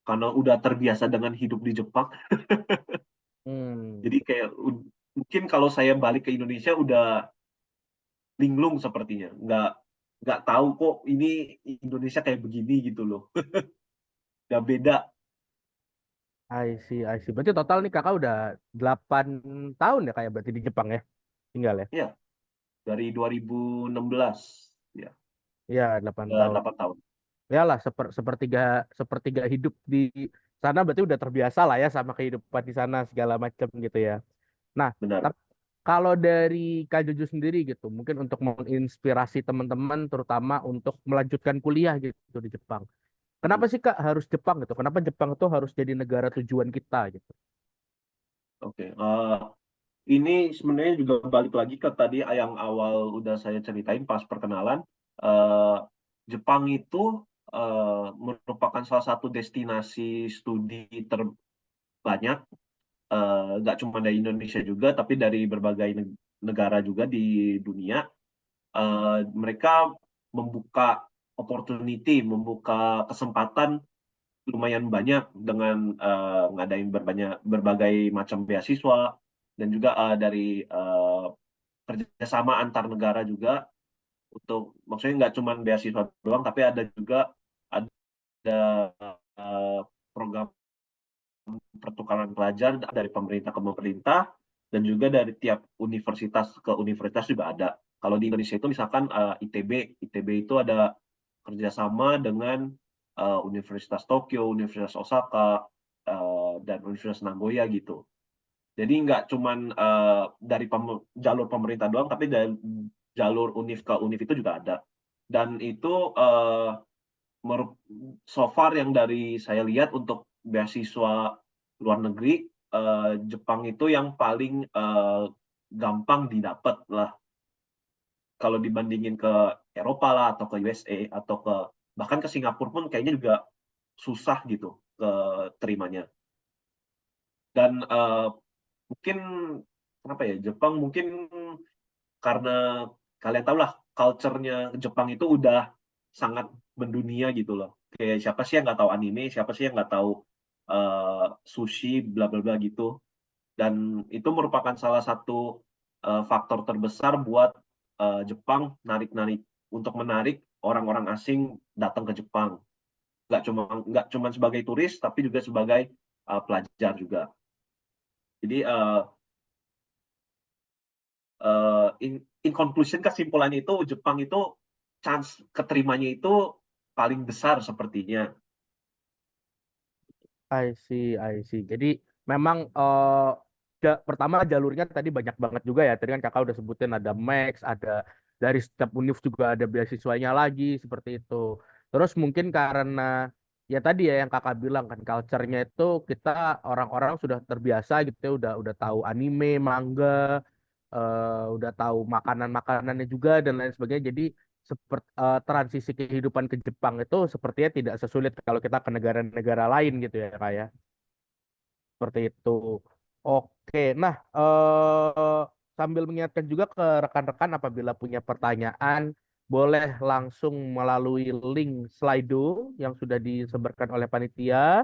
karena udah terbiasa dengan hidup di Jepang, Hmm, jadi kayak mungkin kalau saya balik ke Indonesia udah linglung sepertinya, nggak tahu kok ini Indonesia kayak begini gitu loh, udah beda. I see, I see. Berarti total nih kakak udah 8 tahun ya kayak berarti di Jepang ya, tinggal ya? Ya, dari 2016 ya, Iya, 8 udah tahun. 8 tahun, Ya lah, sepertiga sepertiga hidup di sana berarti udah terbiasa lah ya sama kehidupan di sana segala macam gitu ya. Nah, benar. tapi kalau dari Kak Jojo sendiri gitu, mungkin untuk menginspirasi teman-teman terutama untuk melanjutkan kuliah gitu di Jepang. Kenapa sih Kak harus Jepang gitu? Kenapa Jepang itu harus jadi negara tujuan kita gitu? Oke, ini sebenarnya juga balik lagi ke tadi yang awal udah saya ceritain pas perkenalan. eh, Jepang itu merupakan salah satu destinasi studi terbanyak, nggak cuma dari Indonesia juga, tapi dari berbagai negara juga di dunia. Mereka membuka opportunity, membuka kesempatan lumayan banyak dengan ngadain berbagai macam beasiswa dan juga dari kerjasama antar negara juga untuk maksudnya nggak cuma beasiswa doang tapi ada juga ada eh, program pertukaran pelajar dari pemerintah ke pemerintah dan juga dari tiap universitas ke universitas juga ada. Kalau di Indonesia itu misalkan ITB itu ada kerjasama dengan Universitas Tokyo, Universitas Osaka, dan Universitas Nagoya gitu. Jadi nggak cuman dari jalur pemerintah doang, tapi dari jalur univ ke univ itu juga ada. Dan itu so far yang dari saya lihat untuk beasiswa luar negeri, Jepang itu yang paling gampang didapat lah. Kalau dibandingin ke Eropa lah, atau ke USA, atau bahkan ke Singapura pun kayaknya juga susah gitu terimanya. Dan mungkin kenapa ya, Jepang mungkin karena kalian tahu lah culture-nya Jepang itu udah sangat mendunia gitu loh. Kayak siapa sih yang nggak tahu anime, siapa sih yang nggak tahu sushi, bla bla bla gitu. Dan itu merupakan salah satu faktor terbesar buat Jepang untuk menarik orang-orang asing datang ke Jepang. Nggak cuma sebagai turis, tapi juga sebagai pelajar juga. Jadi in conclusion, kesimpulannya itu Jepang itu chance keterimanya itu paling besar sepertinya. I see. Jadi memang pertama jalurnya tadi banyak banget juga ya. Tadi kan kakak udah sebutin ada Max, ada dari setiap univ juga ada beasiswanya lagi seperti itu. Terus mungkin karena ya tadi ya yang kakak bilang kan culture-nya itu kita orang-orang sudah terbiasa gitu ya, udah tahu anime, manga, udah tahu makanan-makanannya juga dan lain sebagainya. Jadi seperti transisi kehidupan ke Jepang itu sepertinya tidak sesulit kalau kita ke negara-negara lain gitu ya Kak ya. Seperti itu. Oke, nah sambil mengingatkan juga ke rekan-rekan apabila punya pertanyaan boleh langsung melalui link Slido yang sudah disebarkan oleh panitia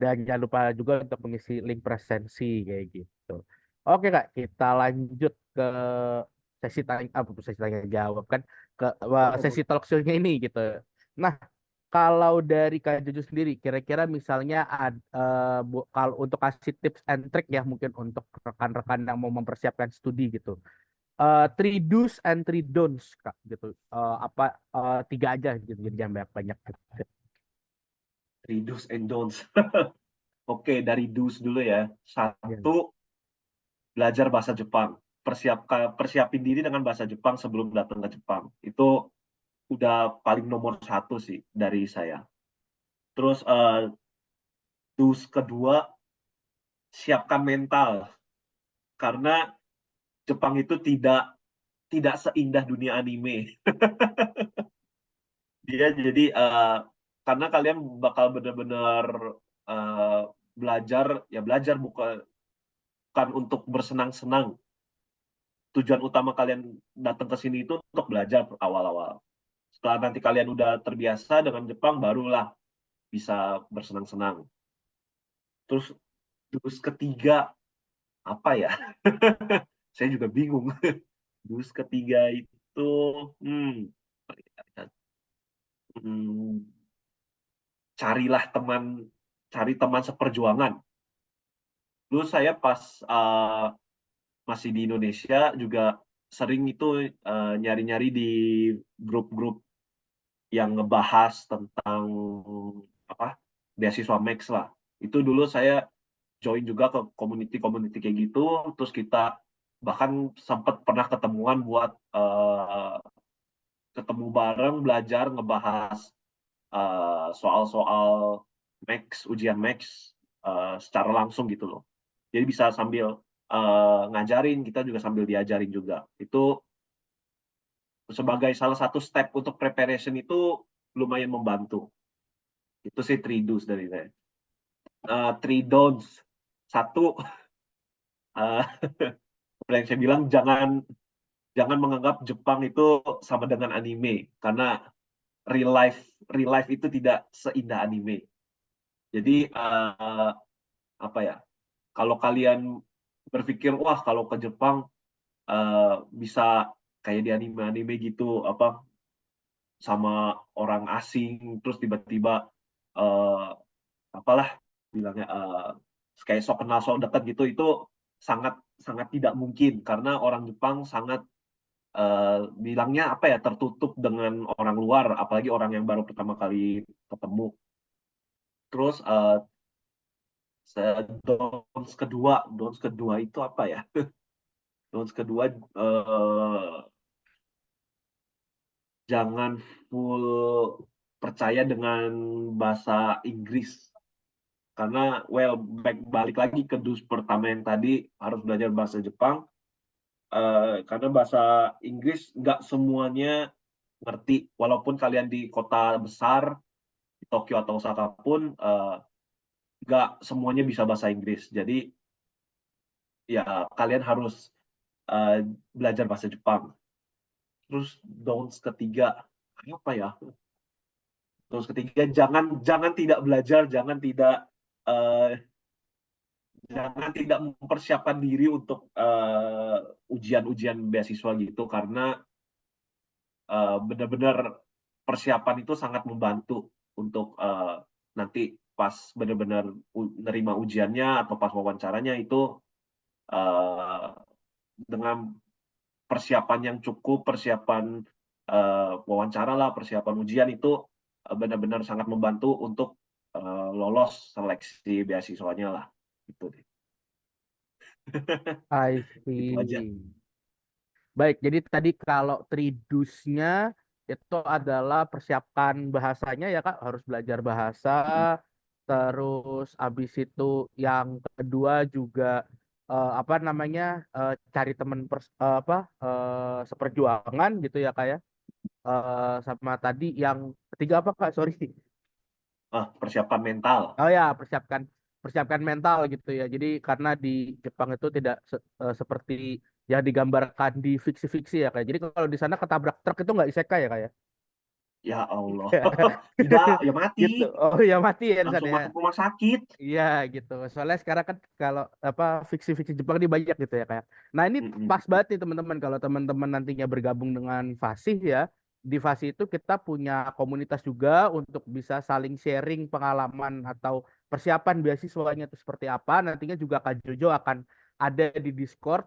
dan jangan lupa juga untuk mengisi link presensi kayak gitu. Oke Kak, kita lanjut ke sesi tanya jawab kan ke sesi talk show-nya ini gitu. Nah, kalau dari Kak Jojo sendiri, kira-kira misalnya kalau untuk kasih tips and trick ya mungkin untuk rekan-rekan yang mau mempersiapkan studi gitu. Three do's and three don'ts Kak gitu. Apa tiga aja gitu, jadi jangan banyak-banyak gitu. Three do's and don'ts. Oke, dari do's dulu ya. Ya. Satu, belajar bahasa Jepang. Persiapin diri dengan bahasa Jepang sebelum datang ke Jepang. Itu udah paling nomor satu sih dari saya. Terus do's kedua, siapkan mental. Karena Jepang itu tidak seindah dunia anime. Dia jadi karena kalian bakal benar-benar uh, belajar bukan untuk bersenang-senang. Tujuan utama kalian datang ke sini itu untuk belajar awal-awal. Setelah nanti kalian udah terbiasa dengan Jepang, barulah bisa bersenang-senang. Terus ketiga apa ya? Saya juga bingung. Terus ketiga itu hmm, hmm, carilah cari teman seperjuangan. Dulu saya pas masih di Indonesia juga sering itu nyari-nyari di grup-grup yang ngebahas tentang apa beasiswa Max lah. Itu dulu saya join juga ke community-community kayak gitu, terus kita bahkan sempat pernah ketemuan buat ketemu bareng belajar ngebahas soal-soal ujian Max secara langsung gitu loh. Jadi bisa sambil ngajarin, kita juga sambil diajarin juga. Itu sebagai salah satu step untuk preparation itu lumayan membantu. Itu sih three do's dari saya. Three don'ts. Satu, uh, yang saya bilang jangan menganggap Jepang itu sama dengan anime karena real life itu tidak seindah anime. Jadi apa ya? Kalau kalian berpikir wah kalau ke Jepang bisa kayak di anime-anime gitu apa sama orang asing terus tiba-tiba uh, apalah bilangnya kayak sok kenal sok dekat gitu itu sangat sangat tidak mungkin karena orang Jepang sangat bilangnya apa ya, tertutup dengan orang luar, apalagi orang yang baru pertama kali ketemu. Terus dons kedua itu apa ya? Dons kedua, jangan full percaya dengan bahasa Inggris, karena balik lagi ke dus pertama yang tadi, harus belajar bahasa Jepang, karena bahasa Inggris nggak semuanya ngerti, walaupun kalian di kota besar di Tokyo atau Osaka pun nggak semuanya bisa bahasa Inggris. Jadi ya kalian harus belajar bahasa Jepang. Terus don'ts ketiga apa ya? Don'ts ketiga, jangan tidak belajar, eh, jangan tidak mempersiapkan diri untuk ujian-ujian beasiswa gitu, karena benar-benar persiapan itu sangat membantu untuk nanti pas benar-benar nerima ujiannya atau pas wawancaranya itu dengan persiapan yang cukup, persiapan wawancara lah, persiapan ujian itu benar-benar sangat membantu untuk lolos seleksi beasiswanya lah. Itu deh. I Itu aja. see. Baik, jadi tadi kalau tridusnya itu adalah persiapkan bahasanya ya Kak, harus belajar bahasa. Terus habis itu yang kedua juga apa namanya cari teman seperjuangan gitu ya Kak ya. Sama tadi yang ketiga apa Kak? Sorry. Persiapan mental. Oh ya, persiapkan persiapkan mental gitu ya. Jadi karena di Jepang itu tidak seperti yang digambarkan di fiksi-fiksi ya kayak. Jadi kalau di sana ketabrak truk itu nggak isekai ya kayak. Ya Allah. Tidak, ya mati. Gitu. Oh ya mati ya di sana Langsung ya. masuk rumah sakit. Iya gitu. Soalnya sekarang kan kalau apa fiksi-fiksi Jepang ini banyak gitu ya kayak. Nah ini pas banget nih teman-teman kalau teman-teman nantinya bergabung dengan Fasih ya. Di Fasih itu kita punya komunitas juga untuk bisa saling sharing pengalaman atau persiapan beasiswanya itu seperti apa. Nantinya juga Kak Jojo akan ada di Discord,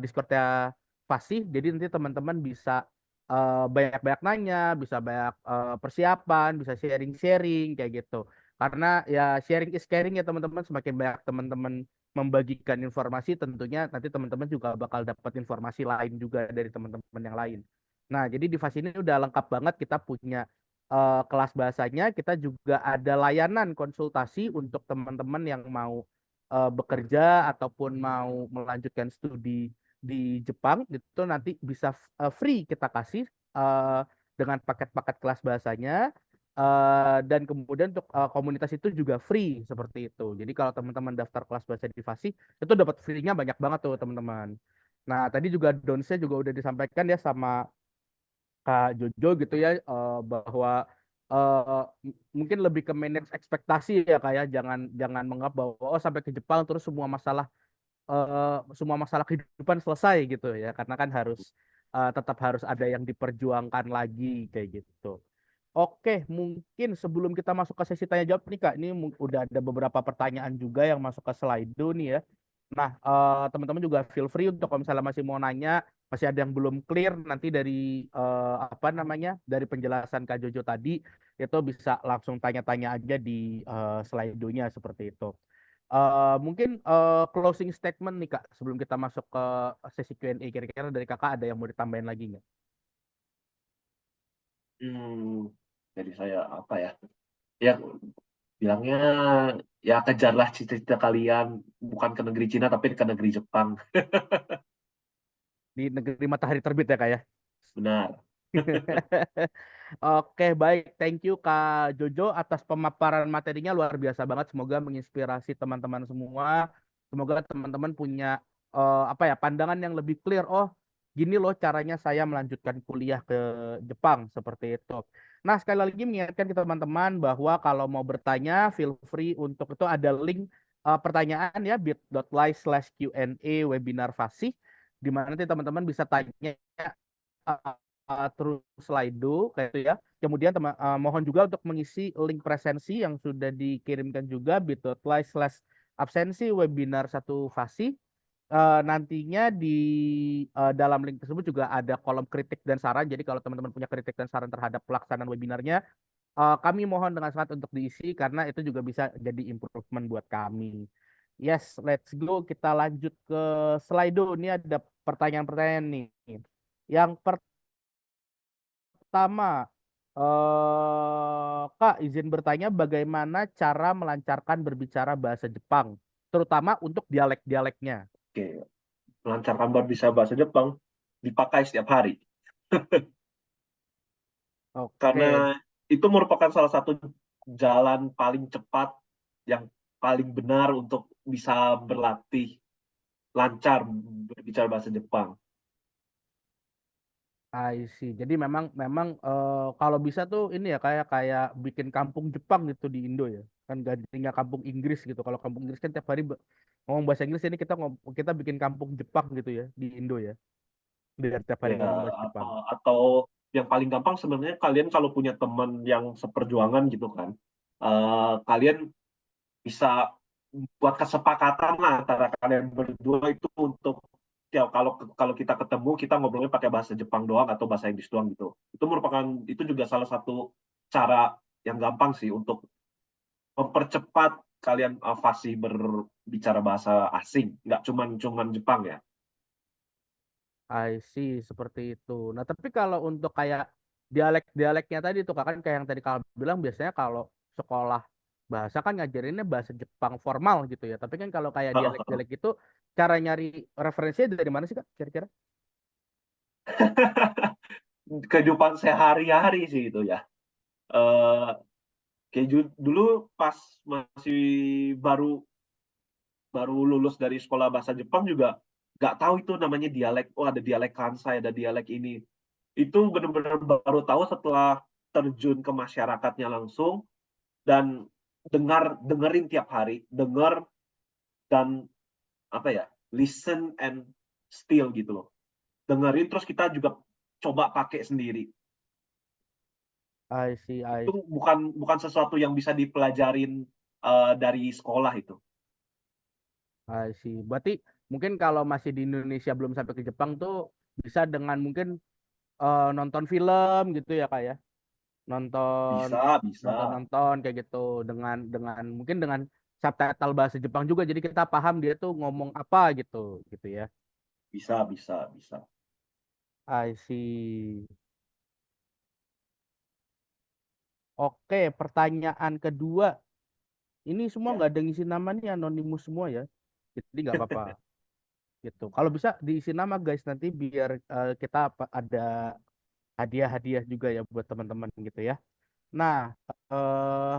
Discordnya Fasih. Jadi nanti teman-teman bisa banyak-banyak nanya, bisa banyak persiapan, bisa sharing-sharing kayak gitu. Karena ya sharing is caring ya teman-teman. Semakin banyak teman-teman membagikan informasi, tentunya nanti teman-teman juga bakal dapat informasi lain juga dari teman-teman yang lain. Nah, jadi di Fas ini udah lengkap banget. Kita punya kelas bahasanya, kita juga ada layanan konsultasi untuk teman-teman yang mau bekerja ataupun mau melanjutkan studi di Jepang. Itu nanti bisa free kita kasih eh, dengan paket-paket kelas bahasanya. Dan kemudian untuk komunitas itu juga free seperti itu. Jadi kalau teman-teman daftar kelas bahasa di Fasih itu dapat free-nya banyak banget tuh teman-teman. Nah tadi juga donsnya juga udah disampaikan ya sama Kak Jojo gitu ya bahwa mungkin lebih ke manage ekspektasi ya kayak jangan jangan menganggap bahwa oh sampai ke Jepang terus semua masalah kehidupan selesai gitu ya karena kan harus tetap harus ada yang diperjuangkan lagi kayak gitu. Oke, mungkin sebelum kita masuk ke sesi tanya jawab nih Kak, ini udah ada beberapa pertanyaan juga yang masuk ke Slido nih ya. Nah, teman-teman juga feel free untuk kalau misalnya masih mau nanya, masih ada yang belum clear nanti dari apa namanya dari penjelasan Kak Jojo tadi, itu bisa langsung tanya-tanya aja di Slido-nya seperti itu. Mungkin closing statement nih Kak, sebelum kita masuk ke sesi Q&A, kira-kira dari Kakak ada yang mau ditambahin lagi nggak? Jadi saya apa ya? Ya bilangnya ya kejarlah cita-cita kalian, bukan ke negeri Cina tapi ke negeri Jepang. Di negeri matahari terbit ya Kak ya? Benar. Oke, baik. Thank you Kak Jojo atas pemaparan materinya luar biasa banget. Semoga menginspirasi teman-teman semua. Semoga teman-teman punya apa ya pandangan yang lebih clear. Oh, gini loh caranya saya melanjutkan kuliah ke Jepang seperti itu. Nah, sekali lagi mengingatkan ke teman-teman bahwa kalau mau bertanya, feel free untuk itu ada link pertanyaan ya bit.ly/Q&A webinar Fasih di mana nanti teman-teman bisa tanya terus Slido kayak itu ya. Kemudian mohon juga untuk mengisi link presensi yang sudah dikirimkan juga bit.ly/absensi webinar 1 Fasih. nantinya di dalam link tersebut juga ada kolom kritik dan saran. Jadi kalau teman-teman punya kritik dan saran terhadap pelaksanaan webinarnya, kami mohon dengan sangat untuk diisi karena itu juga bisa jadi improvement buat kami. Yes, let's go. Kita lanjut ke Slido. Ini ada pertanyaan-pertanyaan nih. Yang pertama, Kak, izin bertanya bagaimana cara melancarkan berbicara bahasa Jepang, terutama untuk dialek-dialeknya. Oke, melancarkan berbicara bahasa Jepang dipakai setiap hari. Oke, Karena itu merupakan salah satu jalan paling cepat yang paling benar untuk bisa berlatih lancar berbicara bahasa Jepang. I see. Jadi memang memang kalau bisa tuh ini ya kayak kayak bikin kampung Jepang gitu di Indo ya. Kan gak tinggal kampung Inggris gitu. Kalau kampung Inggris kan tiap hari ngomong bahasa Inggris, ini kita bikin kampung Jepang gitu ya di Indo ya. Biar tiap hari Ya, ngomong bahasa Jepang. atau yang paling gampang sebenarnya kalian kalau punya teman yang seperjuangan gitu kan, kalian bisa buat kesepakatan lah antara kalian berdua itu untuk ya kalau kalau kita ketemu kita ngobrolnya pakai bahasa Jepang doang atau bahasa Inggris doang gitu. Itu juga salah satu cara yang gampang sih untuk mempercepat kalian fasih berbicara bahasa asing, nggak cuman Jepang ya. I see, seperti itu. Nah, tapi kalau untuk kayak dialek-dialeknya tadi tuh, Kak, kan kayak yang tadi Kak bilang biasanya kalau sekolah bahasa kan ngajarinnya bahasa Jepang formal gitu ya. Tapi kan kalau kayak dialek-dialek itu cara nyari referensinya dari mana sih, Kak, kira-kira? Kehidupan sehari-hari sih itu ya. Eh, Kayak dulu pas masih baru baru lulus dari sekolah bahasa Jepang juga nggak tahu itu namanya dialek. Oh, ada dialek Kansai, ada dialek ini. Itu benar-benar baru tahu setelah terjun ke masyarakatnya langsung dan dengerin tiap hari, denger dan apa ya, listen and still gitu loh. Dengerin terus kita juga coba pakai sendiri. I see, Itu bukan sesuatu yang bisa dipelajarin dari sekolah itu. I see. Berarti mungkin kalau masih di Indonesia belum sampai ke Jepang tuh bisa dengan mungkin nonton film gitu ya, Kak ya. Nonton Bisa, bisa, nonton nonton kayak gitu dengan mungkin dengan subtitle bahasa Jepang juga, jadi kita paham dia tuh ngomong apa gitu gitu ya. bisa, bisa, bisa. I see. Oke, pertanyaan kedua, ini semua Ya. nggak ada ngisi nama nih, anonimus semua ya, jadi nggak apa-apa gitu. Kalau bisa diisi nama guys, nanti biar kita ada hadiah-hadiah juga ya buat teman-teman gitu ya. Nah,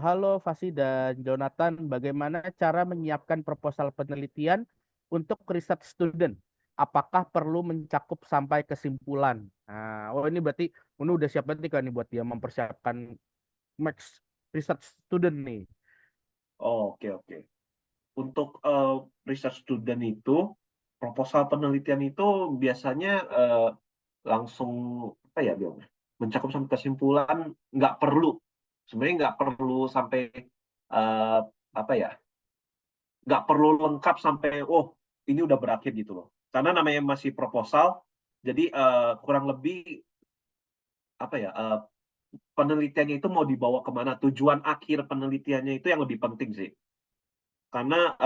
halo Fasi dan Jonathan, bagaimana cara menyiapkan proposal penelitian untuk riset student? Apakah perlu mencakup sampai kesimpulan? Nah, oh ini berarti Unu udah siap banget nih kan nih buat dia mempersiapkan max research student nih. Oh, oke, oke. Untuk research student itu, proposal penelitian itu biasanya langsung apa ya bilangnya, mencakup sampai kesimpulan nggak perlu. Sebenarnya nggak perlu sampai eh, apa ya, nggak perlu lengkap sampai oh ini udah berakhir gitu loh. Karena namanya masih proposal, jadi kurang lebih apa ya, penelitiannya itu mau dibawa kemana, tujuan akhir penelitiannya itu yang lebih penting sih. Karena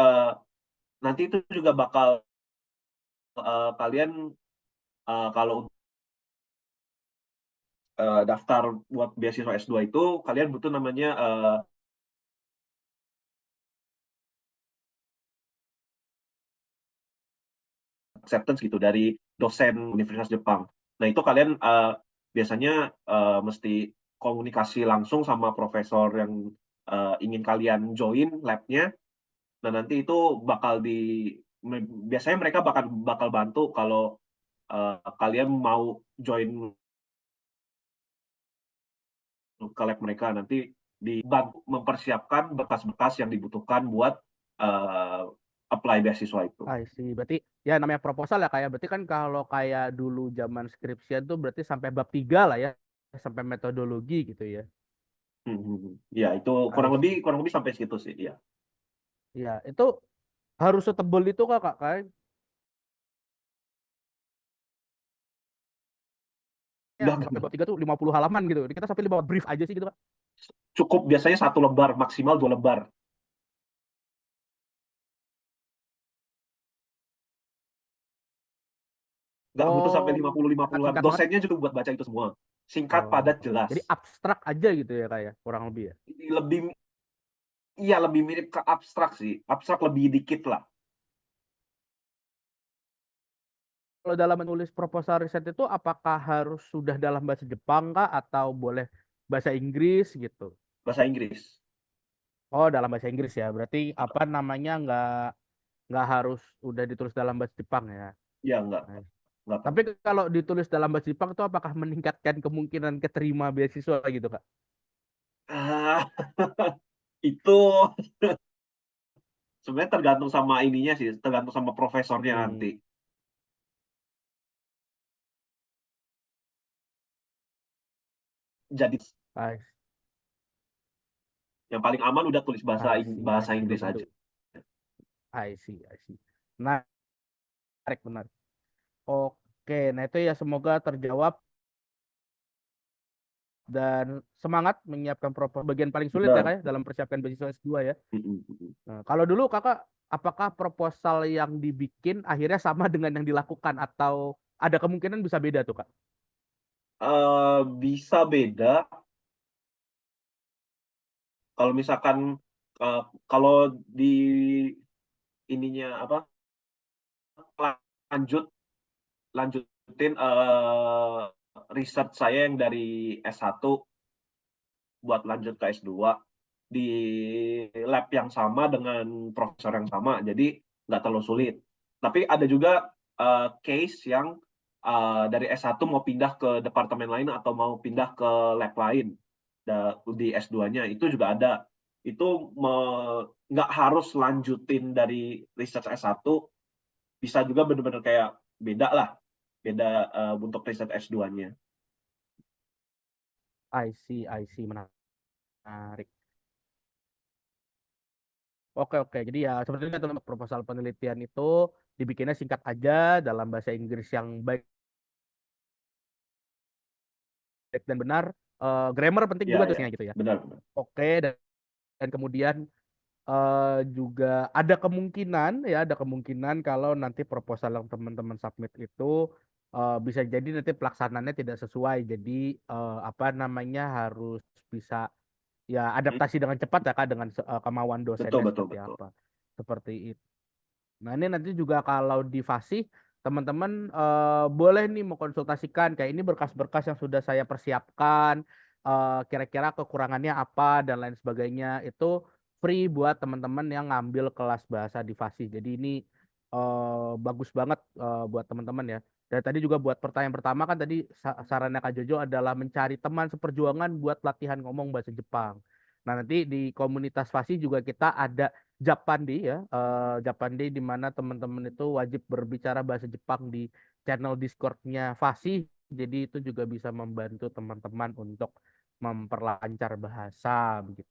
nanti itu juga bakal kalian kalau daftar buat beasiswa S2 itu kalian butuh namanya acceptance gitu dari dosen Universitas Jepang. Nah, itu kalian biasanya mesti komunikasi langsung sama profesor yang ingin kalian join labnya. Nah, nanti itu biasanya mereka bakal bantu kalau kalian mau join ke lab mereka, nanti dibantu mempersiapkan berkas-berkas yang dibutuhkan buat uh, apply beasiswa itu. I see. Berarti ya namanya proposal ya kayak berarti kan kalau kayak dulu zaman skripsian tuh berarti sampai bab 3 lah ya, sampai metodologi gitu ya. Ya, itu I see. kurang lebih sampai situ sih, ya. Ya, itu harus setebel itu Kak, Kak. Enggak. sampai bab 3 tuh 50 halaman gitu. Kita sampai 5 brief aja sih gitu, Kak. Cukup biasanya 1 lembar, maksimal 2 lembar. Nggak butuh sampai Oh, 50 lembar. singkat banget. Dosennya juga buat baca itu semua. Singkat, padat, Oh, jelas. jadi abstrak aja gitu ya, Kak ya, kurang lebih ya. Lebih, iya lebih mirip ke abstrak sih. Abstrak lebih dikit lah. Kalau dalam menulis proposal riset itu apakah harus sudah dalam bahasa Jepang, Kak, atau boleh bahasa Inggris gitu? Bahasa Inggris. Oh, dalam bahasa Inggris ya. Berarti apa namanya nggak harus udah ditulis dalam bahasa Jepang ya. Ya, nggak Tapi perlu. kalau ditulis dalam bahasa Jepang itu apakah meningkatkan kemungkinan keterima beasiswa gitu, Kak? Ah, itu sebenarnya tergantung sama ininya sih, tergantung sama profesornya Hmm, nanti. Jadi I, yang paling aman udah tulis I see, I bahasa see. Inggris Betul. aja. I see, I see. Menarik, menarik. Oke, nah itu ya semoga terjawab dan semangat menyiapkan proposal bagian paling sulit ya, Benar. Kak, ya, dalam persiapkan beasiswa S2 ya. Mm-mm. Nah, kalau dulu Kakak, apakah proposal yang dibikin akhirnya sama dengan yang dilakukan atau ada kemungkinan bisa beda tuh, Kak? Bisa beda kalau misalkan eh, kalau di ininya apa lanjut lanjutin riset saya yang dari S1 buat lanjut ke S2 di lab yang sama dengan profesor yang sama, jadi nggak terlalu sulit. Tapi ada juga case yang dari S1 mau pindah ke departemen lain atau mau pindah ke lab lain di S2-nya, itu juga ada. Itu nggak harus lanjutin dari research S1, bisa juga benar-benar kayak beda lah, beda untuk riset S2-nya. I see, menarik. Oke, oke. Jadi ya sebenarnya untuk proposal penelitian itu dibikinnya singkat aja dalam bahasa Inggris yang baik dan benar. Grammar penting Ya, juga ya, tulisnya gitu ya. benar-benar. Oke, dan kemudian juga ada kemungkinan kalau nanti proposal yang teman-teman submit itu bisa jadi nanti pelaksanaannya tidak sesuai. Jadi apa namanya harus bisa ya adaptasi dengan cepat ya, Kak, dengan kemauan Betul, dosennya betul, seperti betul. apa. Seperti itu. Nah, ini nanti juga kalau di Fasih, teman-teman boleh nih mengkonsultasikan kayak ini berkas-berkas yang sudah saya persiapkan, kira-kira kekurangannya apa dan lain sebagainya. Itu free buat teman-teman yang ngambil kelas bahasa di Fasih. Jadi ini bagus banget buat teman-teman ya. Dan tadi juga buat pertanyaan pertama kan tadi sarannya Kak Jojo adalah mencari teman seperjuangan buat latihan ngomong bahasa Jepang. Nah, nanti di komunitas Fasih juga kita ada Japandi ya, Japandi di mana teman-teman itu wajib berbicara bahasa Jepang di channel Discord-nya Fasih. Jadi itu juga bisa membantu teman-teman untuk memperlancar bahasa begitu.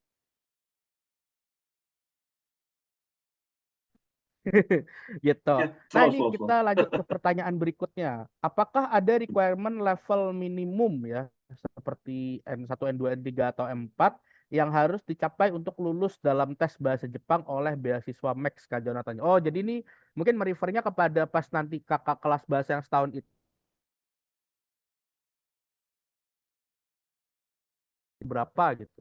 Gitu. Ya, Nah, slow, ini slow, kita slow. lanjut ke pertanyaan berikutnya. Apakah ada requirement level minimum ya, seperti N1, N2, N3 atau M4 yang harus dicapai untuk lulus dalam tes bahasa Jepang oleh beasiswa Max, Kak Jonathan? Oh, jadi ini mungkin merefernya kepada pas nanti kakak kelas bahasa yang setahun itu berapa gitu.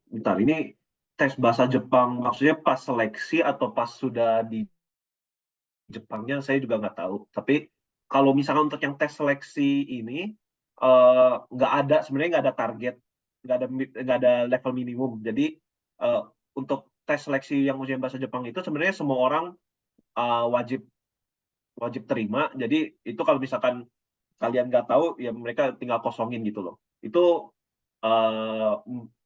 Bentar, ini tes bahasa Jepang maksudnya pas seleksi atau pas sudah di Jepangnya saya juga nggak tahu. Tapi kalau misalkan untuk yang tes seleksi ini nggak ada, sebenarnya nggak ada target, nggak ada level minimum. Jadi eh, untuk tes seleksi yang ujian bahasa Jepang itu sebenarnya semua orang wajib wajib terima. Jadi itu kalau misalkan kalian nggak tahu ya mereka tinggal kosongin gitu loh. Itu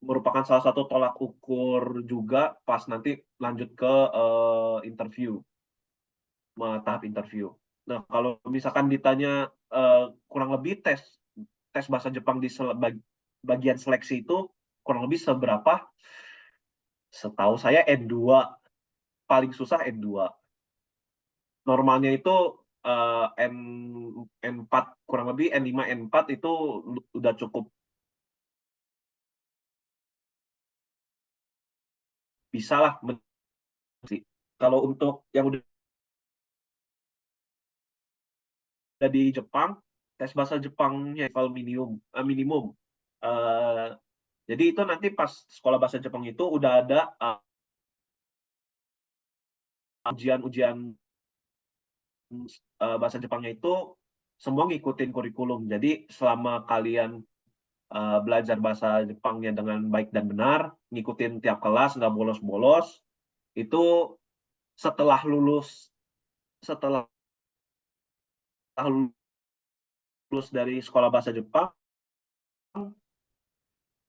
merupakan salah satu tolak ukur juga pas nanti lanjut ke interview, tahap interview. Nah, kalau misalkan ditanya kurang lebih tes tes bahasa Jepang di bagian seleksi itu kurang lebih seberapa? Setahu saya N2, paling susah N2. Normalnya itu N N4 kurang lebih N5 N4 itu udah cukup bisa lah sih. Kalau untuk yang udah di Jepang, tes bahasa Jepangnya level minimum. Jadi itu nanti pas sekolah bahasa Jepang itu udah ada ujian-ujian bahasa Jepangnya itu semua ngikutin kurikulum. Jadi selama kalian belajar bahasa Jepangnya dengan baik dan benar, ngikutin tiap kelas, nggak bolos-bolos, itu setelah lulus dari sekolah bahasa Jepang,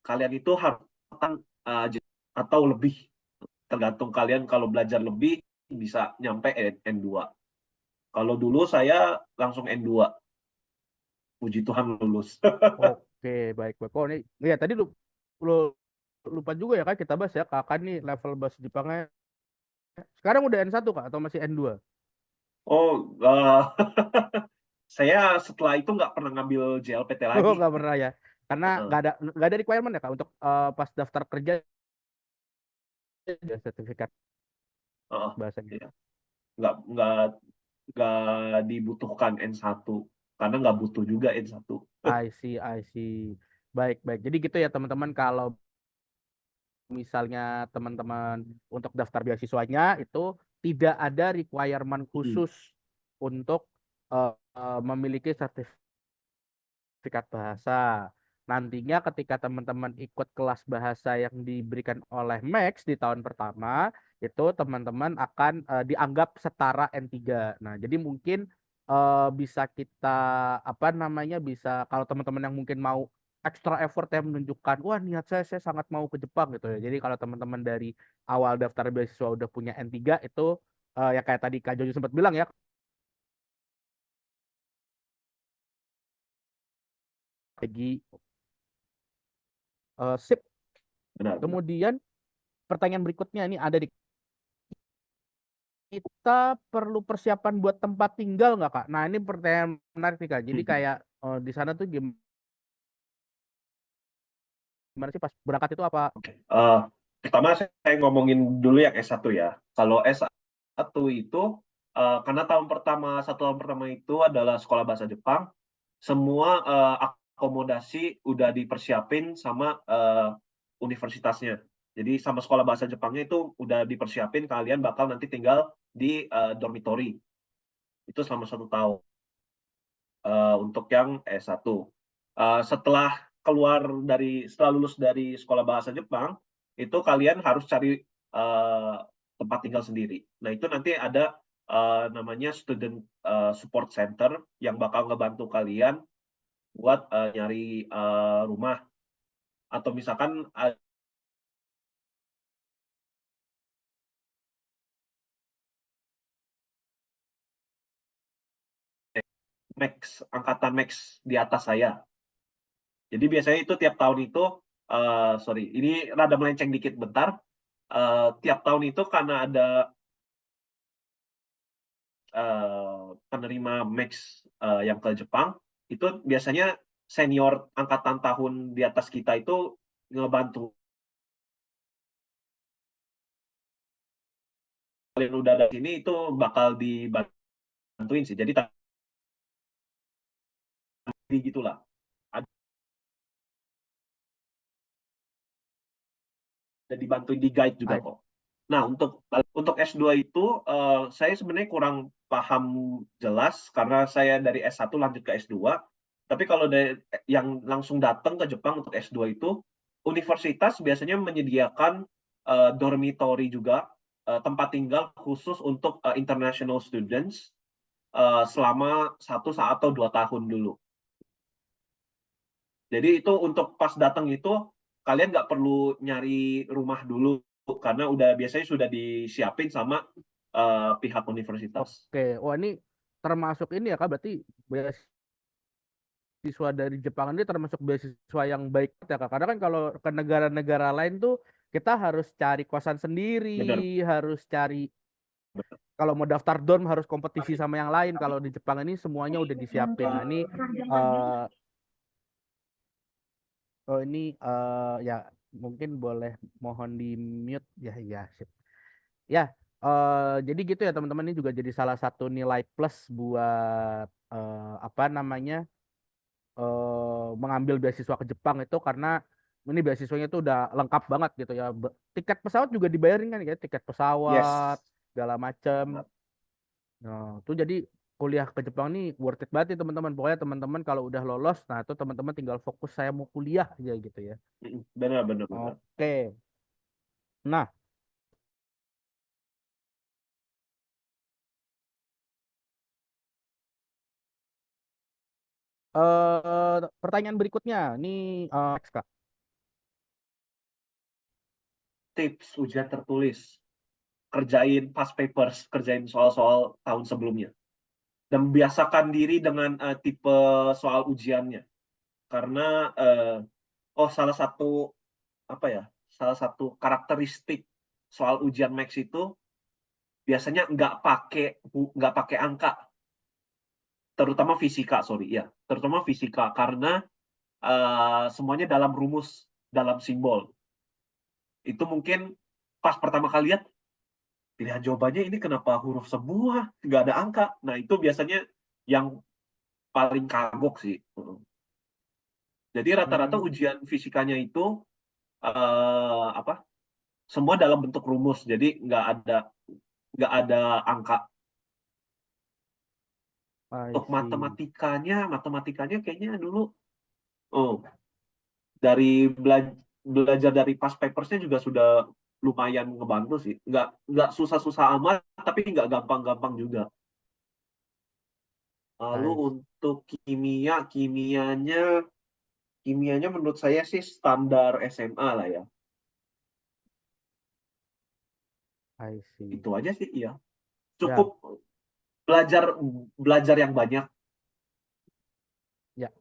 kalian itu harus atau lebih, tergantung kalian. Kalau belajar lebih bisa nyampe N2. Kalau dulu saya langsung N2. Puji Tuhan lulus. Oke, baik baik. Oh ini, ya tadi lupa juga ya kan kita bahas ya kakak nih level bahasa Jepangnya sekarang udah N1 kak atau masih N2? Oh, saya setelah itu nggak pernah ngambil JLPT Oh lagi. nggak pernah ya, karena nggak ada requirement ya kak untuk pas daftar kerja ada sertifikat bahasanya. Iya. Nggak dibutuhkan N1 karena nggak butuh juga N1. I see. Baik baik. Jadi gitu ya teman-teman, kalau misalnya teman-teman untuk daftar beasiswanya itu tidak ada requirement khusus untuk memiliki sertifikat bahasa. Nantinya ketika teman-teman ikut kelas bahasa yang diberikan oleh Max di tahun pertama, itu teman-teman akan dianggap setara N3. Nah, jadi mungkin bisa kita apa namanya bisa kalau teman-teman yang mungkin mau extra effort yang menunjukkan wah niat saya sangat mau ke Jepang gitu ya. Jadi kalau teman-teman dari awal daftar beasiswa udah punya N3 itu ya kayak tadi Kak Jojo sempat bilang ya, lagi sip. Benar. Kemudian pertanyaan berikutnya ini ada di kita perlu persiapan buat tempat tinggal nggak Kak? Nah ini pertanyaan menarik nih Kak. Jadi kayak di sana tuh gimana sih pas berangkat itu apa? Pertama saya ngomongin dulu yang S1 ya. Kalau S1 itu karena satu tahun pertama itu adalah sekolah bahasa Jepang, semua akomodasi udah dipersiapin sama universitasnya. Jadi sama sekolah bahasa Jepangnya itu udah dipersiapin, kalian bakal nanti tinggal di dormitory. Itu selama 1 tahun untuk yang S1. Setelah lulus dari sekolah bahasa Jepang, itu kalian harus cari tempat tinggal sendiri. Nah itu nanti ada namanya student support center yang bakal ngebantu kalian buat nyari rumah, atau misalkan angkatan Max di atas saya. Jadi biasanya itu tiap tahun itu, sorry, ini rada melenceng dikit bentar. Tiap tahun itu karena ada penerima Max yang ke Jepang, itu biasanya senior angkatan tahun di atas kita itu ngebantu. Kalian udah ada sini itu bakal dibantuin sih. Jadi gitulah. Ada dibantuin di guide juga kok. Nah, untuk S2 itu saya sebenarnya kurang paham jelas karena saya dari S1 lanjut ke S2. Tapi kalau dari yang langsung datang ke Jepang untuk S2 itu, universitas biasanya menyediakan dormitory juga, tempat tinggal khusus untuk international students selama 1 atau 2 tahun dulu. Jadi itu untuk pas datang itu kalian nggak perlu nyari rumah dulu karena biasanya sudah disiapin sama pihak universitas. Oke, wah ini termasuk ini ya Kak, berarti beasiswa dari Jepang ini termasuk beasiswa yang baik ya Kak. Karena kan kalau ke negara-negara lain tuh kita harus cari kosan sendiri, Benar. harus cari kalau mau daftar dorm harus kompetisi sama yang lain. Kalau di Jepang ini semuanya udah disiapin. Nah, ini ya mungkin boleh mohon di mute ya, ya sip. Ya, jadi gitu ya teman-teman, ini juga jadi salah satu nilai plus buat apa namanya mengambil beasiswa ke Jepang itu, karena ini beasiswanya itu udah lengkap banget gitu ya. Tiket pesawat juga dibayarin kan ya, tiket pesawat Yes. segala macam. Nah, itu jadi kuliah ke Jepang nih worth it banget nih teman-teman. Pokoknya teman-teman kalau udah lolos, nah itu teman-teman tinggal fokus saya mau kuliah aja gitu ya. Benar, benar, benar. Oke. Nah, pertanyaan berikutnya ini next, Kak. Tips ujian tertulis. Kerjain past papers, kerjain soal-soal tahun sebelumnya. Dan biasakan diri dengan tipe soal ujiannya. Karena salah satu karakteristik soal ujian Max itu biasanya nggak pakai angka, terutama fisika, karena semuanya dalam rumus, dalam simbol. Itu mungkin pas pertama kali lihat pilihan jawabannya ini kenapa huruf semua, nggak ada angka. Nah, itu biasanya yang paling kagok sih. Jadi rata-rata Hmm, ujian fisikanya itu semua dalam bentuk rumus, jadi nggak ada angka. I Untuk see. matematikanya kayaknya dulu dari belajar dari past papersnya juga sudah lumayan ngebantu sih. Nggak susah-susah amat, tapi nggak gampang-gampang juga. Lalu I untuk kimianya menurut saya sih standar SMA lah ya. see. Itu aja sih, iya. Ya, Cukup belajar belajar yang banyak. ya.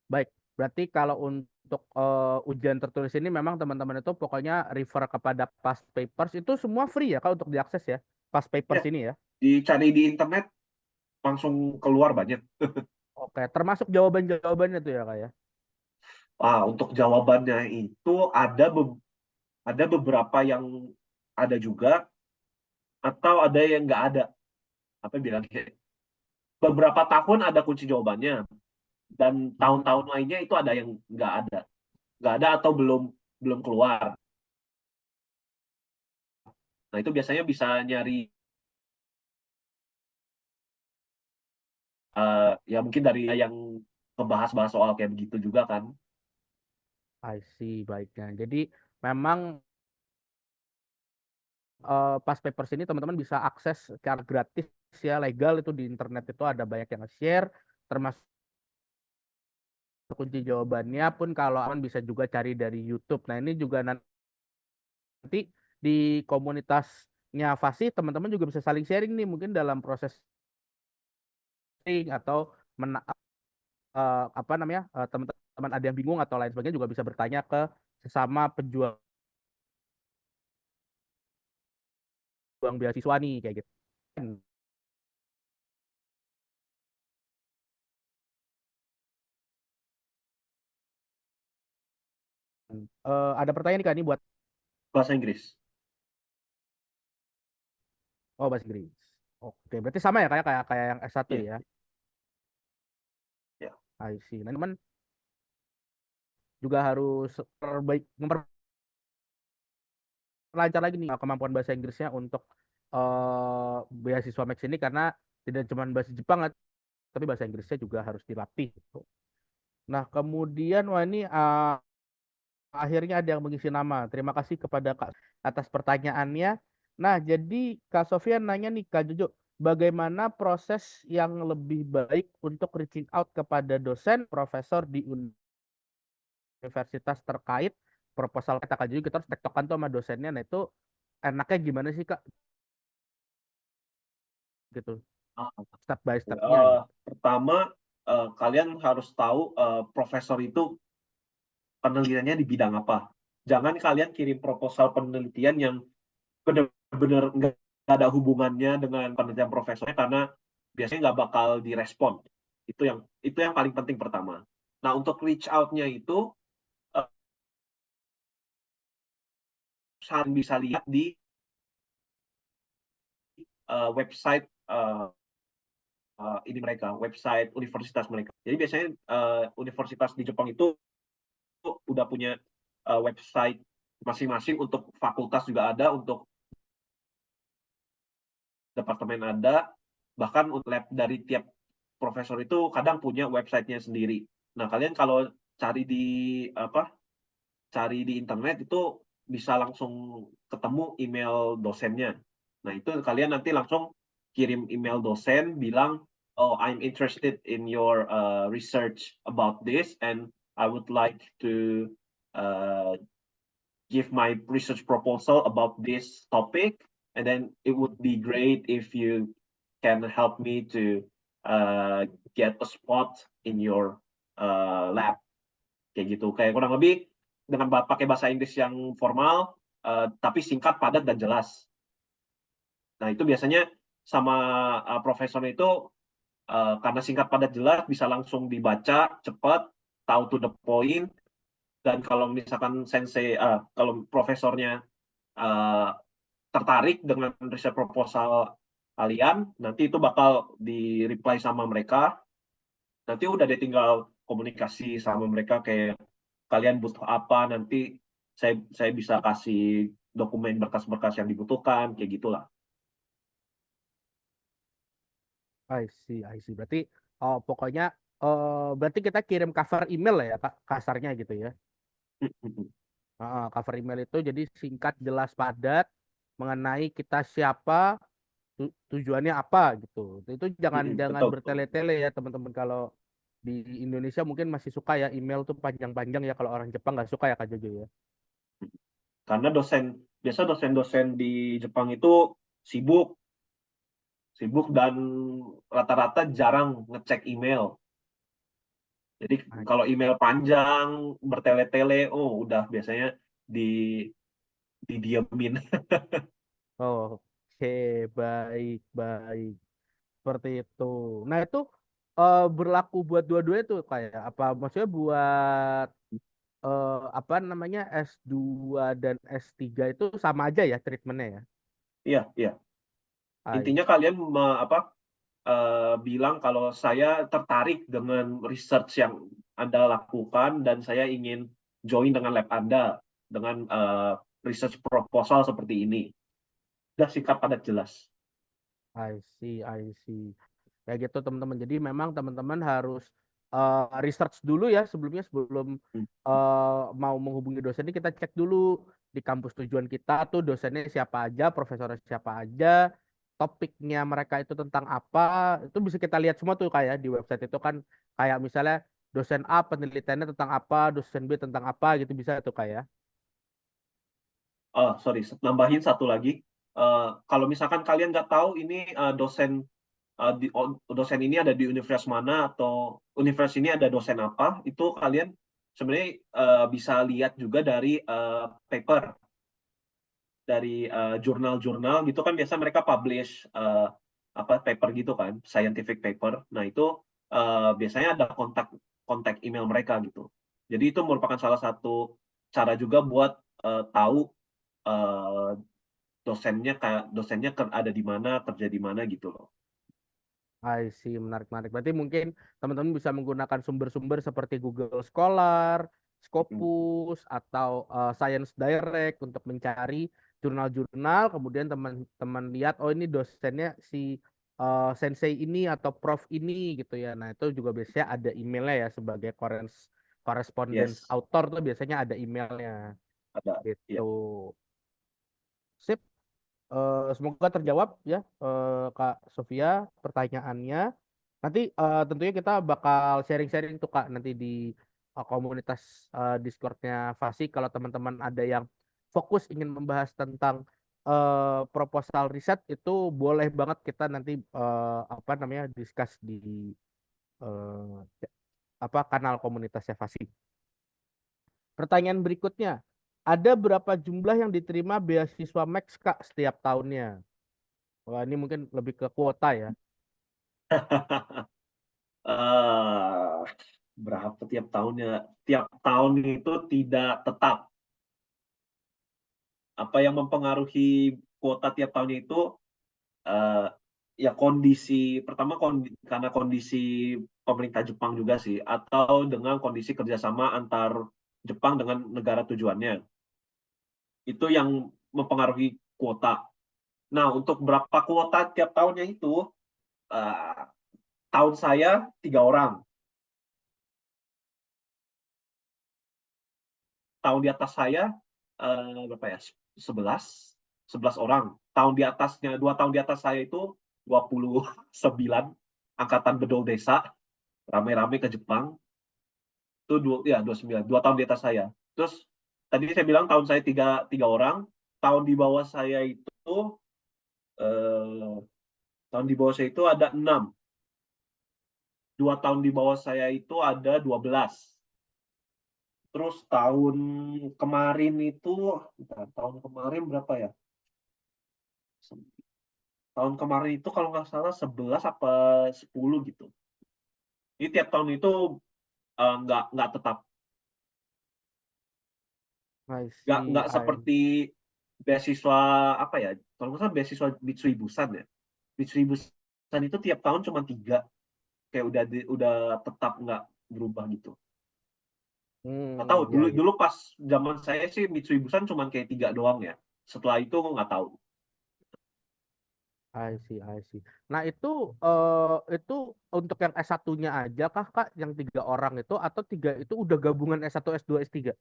Baik. Berarti kalau untuk ujian tertulis ini memang teman-teman itu pokoknya refer kepada past papers, itu semua free ya kalau untuk diakses ya. Past Ya, papers ini ya. dicari di internet langsung keluar banyak. Oke, termasuk jawaban-jawabannya tuh ya, Kak ya. Untuk jawabannya itu ada beberapa yang ada juga, atau ada yang nggak ada. Apa bilangnya? Beberapa tahun ada kunci jawabannya, dan tahun-tahun Hmm, lainnya itu ada yang nggak ada atau belum belum keluar. Nah, itu biasanya bisa nyari ya mungkin dari yang ngebahas-bahas soal kayak begitu juga kan. I see, baiknya. Jadi memang past papers ini teman-teman bisa akses secara gratis ya, legal itu di internet itu ada banyak yang share, termasuk kunci jawabannya pun kalau aman bisa juga cari dari YouTube. Nah, ini juga nanti di komunitasnya Fasih teman-teman juga bisa saling sharing nih mungkin dalam proses sharing atau apa namanya teman-teman ada yang bingung atau lain sebagainya juga bisa bertanya ke sesama pejuang beasiswa nih kayak gitu. Ada pertanyaan nih Kak, ini buat Bahasa Inggris. bahasa Inggris. Oke, berarti sama ya kayak yang S1 Iya, ya. iya. I see. Nah, teman juga harus memperlancar lagi nih kemampuan bahasa Inggrisnya untuk beasiswa Max ini, karena tidak cuma bahasa Jepang tapi bahasa Inggrisnya juga harus dilatih gitu. Nah, kemudian wah ini akhirnya ada yang mengisi nama. Terima kasih kepada Kak atas pertanyaannya. Nah, jadi Kak Sofian nanya nih Kak Jojo, bagaimana proses yang lebih baik untuk reaching out kepada dosen, profesor di universitas terkait proposal kita Kak Jojo, kita harus tektokan tuh sama dosennya. Nah, itu enaknya gimana sih Kak? Gitu, Ah, step by stepnya gitu. Pertama, kalian harus tahu profesor itu penelitiannya di bidang apa. Jangan kalian kirim proposal penelitian yang benar-benar ada hubungannya dengan penelitian profesornya karena biasanya nggak bakal direspon. Itu yang paling penting pertama. Nah, untuk reach out-nya itu bisa lihat di website ini mereka, website universitas mereka. Jadi biasanya universitas di Jepang itu udah punya website masing-masing, untuk fakultas juga ada, untuk departemen ada, bahkan untuk lab dari tiap profesor itu kadang punya websitenya sendiri. Nah, kalian kalau cari di internet itu bisa langsung ketemu email dosennya. Nah, itu kalian nanti langsung kirim email dosen bilang, oh, I'm interested in your research about this and I would like to uh, give my research proposal about this topic, and then it would be great if you can help me to get a spot in your lab, kayak gitu. Kayak kurang lebih dengan pakai bahasa Inggris yang formal, tapi singkat, padat, dan jelas. Nah, itu biasanya sama profesor itu karena singkat, padat, jelas, bisa langsung dibaca, cepat, tahu to the point. Dan kalau misalkan kalau profesornya tertarik dengan riset proposal kalian, nanti itu bakal di reply sama mereka. Nanti udah deh tinggal komunikasi sama mereka, kayak kalian butuh apa, nanti saya bisa kasih dokumen berkas-berkas yang dibutuhkan, kayak gitulah. I see. Berarti pokoknya berarti kita kirim cover email lah ya Kak, kasarnya gitu ya. Cover email itu jadi singkat, jelas, padat mengenai kita siapa, tujuannya apa gitu. Itu jangan jangan Betul, betul. bertele-tele ya teman-teman. Kalau di Indonesia mungkin masih suka ya email tuh panjang-panjang ya, kalau orang Jepang nggak suka ya Kak Jojo ya. Karena biasa dosen-dosen di Jepang itu sibuk, dan rata-rata jarang ngecek email. Jadi kalau email panjang, bertele-tele, oh udah biasanya di didiemin. Oke, baik, baik. Seperti itu. Nah, itu berlaku buat dua-duanya tuh kayak apa? Maksudnya buat apa namanya S2 dan S3 itu sama aja ya treatmentnya ya? Iya, iya. I Intinya kalian bilang kalau saya tertarik dengan research yang Anda lakukan dan saya ingin join dengan lab Anda dengan research proposal seperti ini. Udah singkat, padat, jelas. I see. Kayak gitu teman-teman. Jadi memang teman-teman harus research dulu ya sebelum Hmm. mau menghubungi dosen ini, kita cek dulu di kampus tujuan kita tuh dosennya siapa aja, profesornya siapa aja, topiknya mereka itu tentang apa, itu bisa kita lihat semua tuh kayak di website itu kan, kayak misalnya dosen A penelitiannya tentang apa, dosen B tentang apa gitu, bisa tuh kayak. Sorry, nambahin satu lagi. Kalau misalkan kalian nggak tahu ini dosen ini ada di universitas mana, atau universitas ini ada dosen apa, itu kalian sebenarnya bisa lihat juga dari paper, dari jurnal-jurnal gitu kan, biasa mereka publish paper gitu kan, scientific paper. Nah, itu biasanya ada kontak email mereka gitu. Jadi itu merupakan salah satu cara juga buat tahu eh, dosennya ada di mana, kerja di mana gitu loh. I see, menarik-menarik. Berarti mungkin teman-teman bisa menggunakan sumber-sumber seperti Google Scholar, Mm. Scopus, atau Science Direct untuk mencari jurnal-jurnal. Kemudian teman-teman lihat, oh ini dosennya si sensei ini atau prof ini gitu ya. Nah itu juga biasanya ada emailnya ya, sebagai correspondence Yes, author tuh biasanya ada emailnya ada. gitu. Ya. Sip. Semoga terjawab ya Kak Sofia pertanyaannya. Nanti tentunya kita bakal sharing-sharing tuh Kak nanti di komunitas Discord-nya Fasi, kalau teman-teman ada yang fokus ingin membahas tentang proposal riset, itu boleh banget kita nanti apa namanya discuss di eh, apa kanal komunitasnya Fasi. Pertanyaan berikutnya, ada berapa jumlah yang diterima beasiswa Max Kak setiap tahunnya? Wah, ini mungkin lebih ke kuota ya. Eh, berapa tiap tahunnya? Tiap tahun itu tidak tetap. Apa yang mempengaruhi kuota tiap tahunnya itu eh, ya kondisi pertama karena kondisi pemerintah Jepang juga sih, atau dengan kondisi kerjasama antar Jepang dengan negara tujuannya. Itu yang mempengaruhi kuota. Nah, untuk berapa kuota tiap tahunnya itu, eh, tahun saya 3 orang, tahun di atas saya berapa ya? 11 orang. Tahun di atasnya 2 tahun di atas saya itu 29 angkatan bedol desa rame-rame ke Jepang. Itu 29, 2 tahun di atas saya. Terus tadi saya bilang tahun saya tiga orang, tahun di bawah saya itu eh, tahun di bawah saya itu ada 6. 2 tahun di bawah saya itu ada 12. Terus tahun kemarin itu, tahun kemarin berapa ya? Tahun kemarin itu kalau nggak salah 11 apa 10 gitu. Ini tiap tahun itu nggak tetap, I see, nggak seperti beasiswa apa ya? Kalau nggak salah beasiswa Mitsui Busan ya. Mitsui Busan itu tiap tahun cuma 3, kayak udah tetap nggak berubah gitu. Nggak tahu ya dulu ya. dulu pas zaman saya sih Mitsui Busan cuma kayak 3 doang ya. Setelah itu nggak tahu. I see, I see. Nah, itu untuk yang S1-nya aja kah, Kak, yang 3 orang itu, atau 3 itu udah gabungan S1, S2, S3?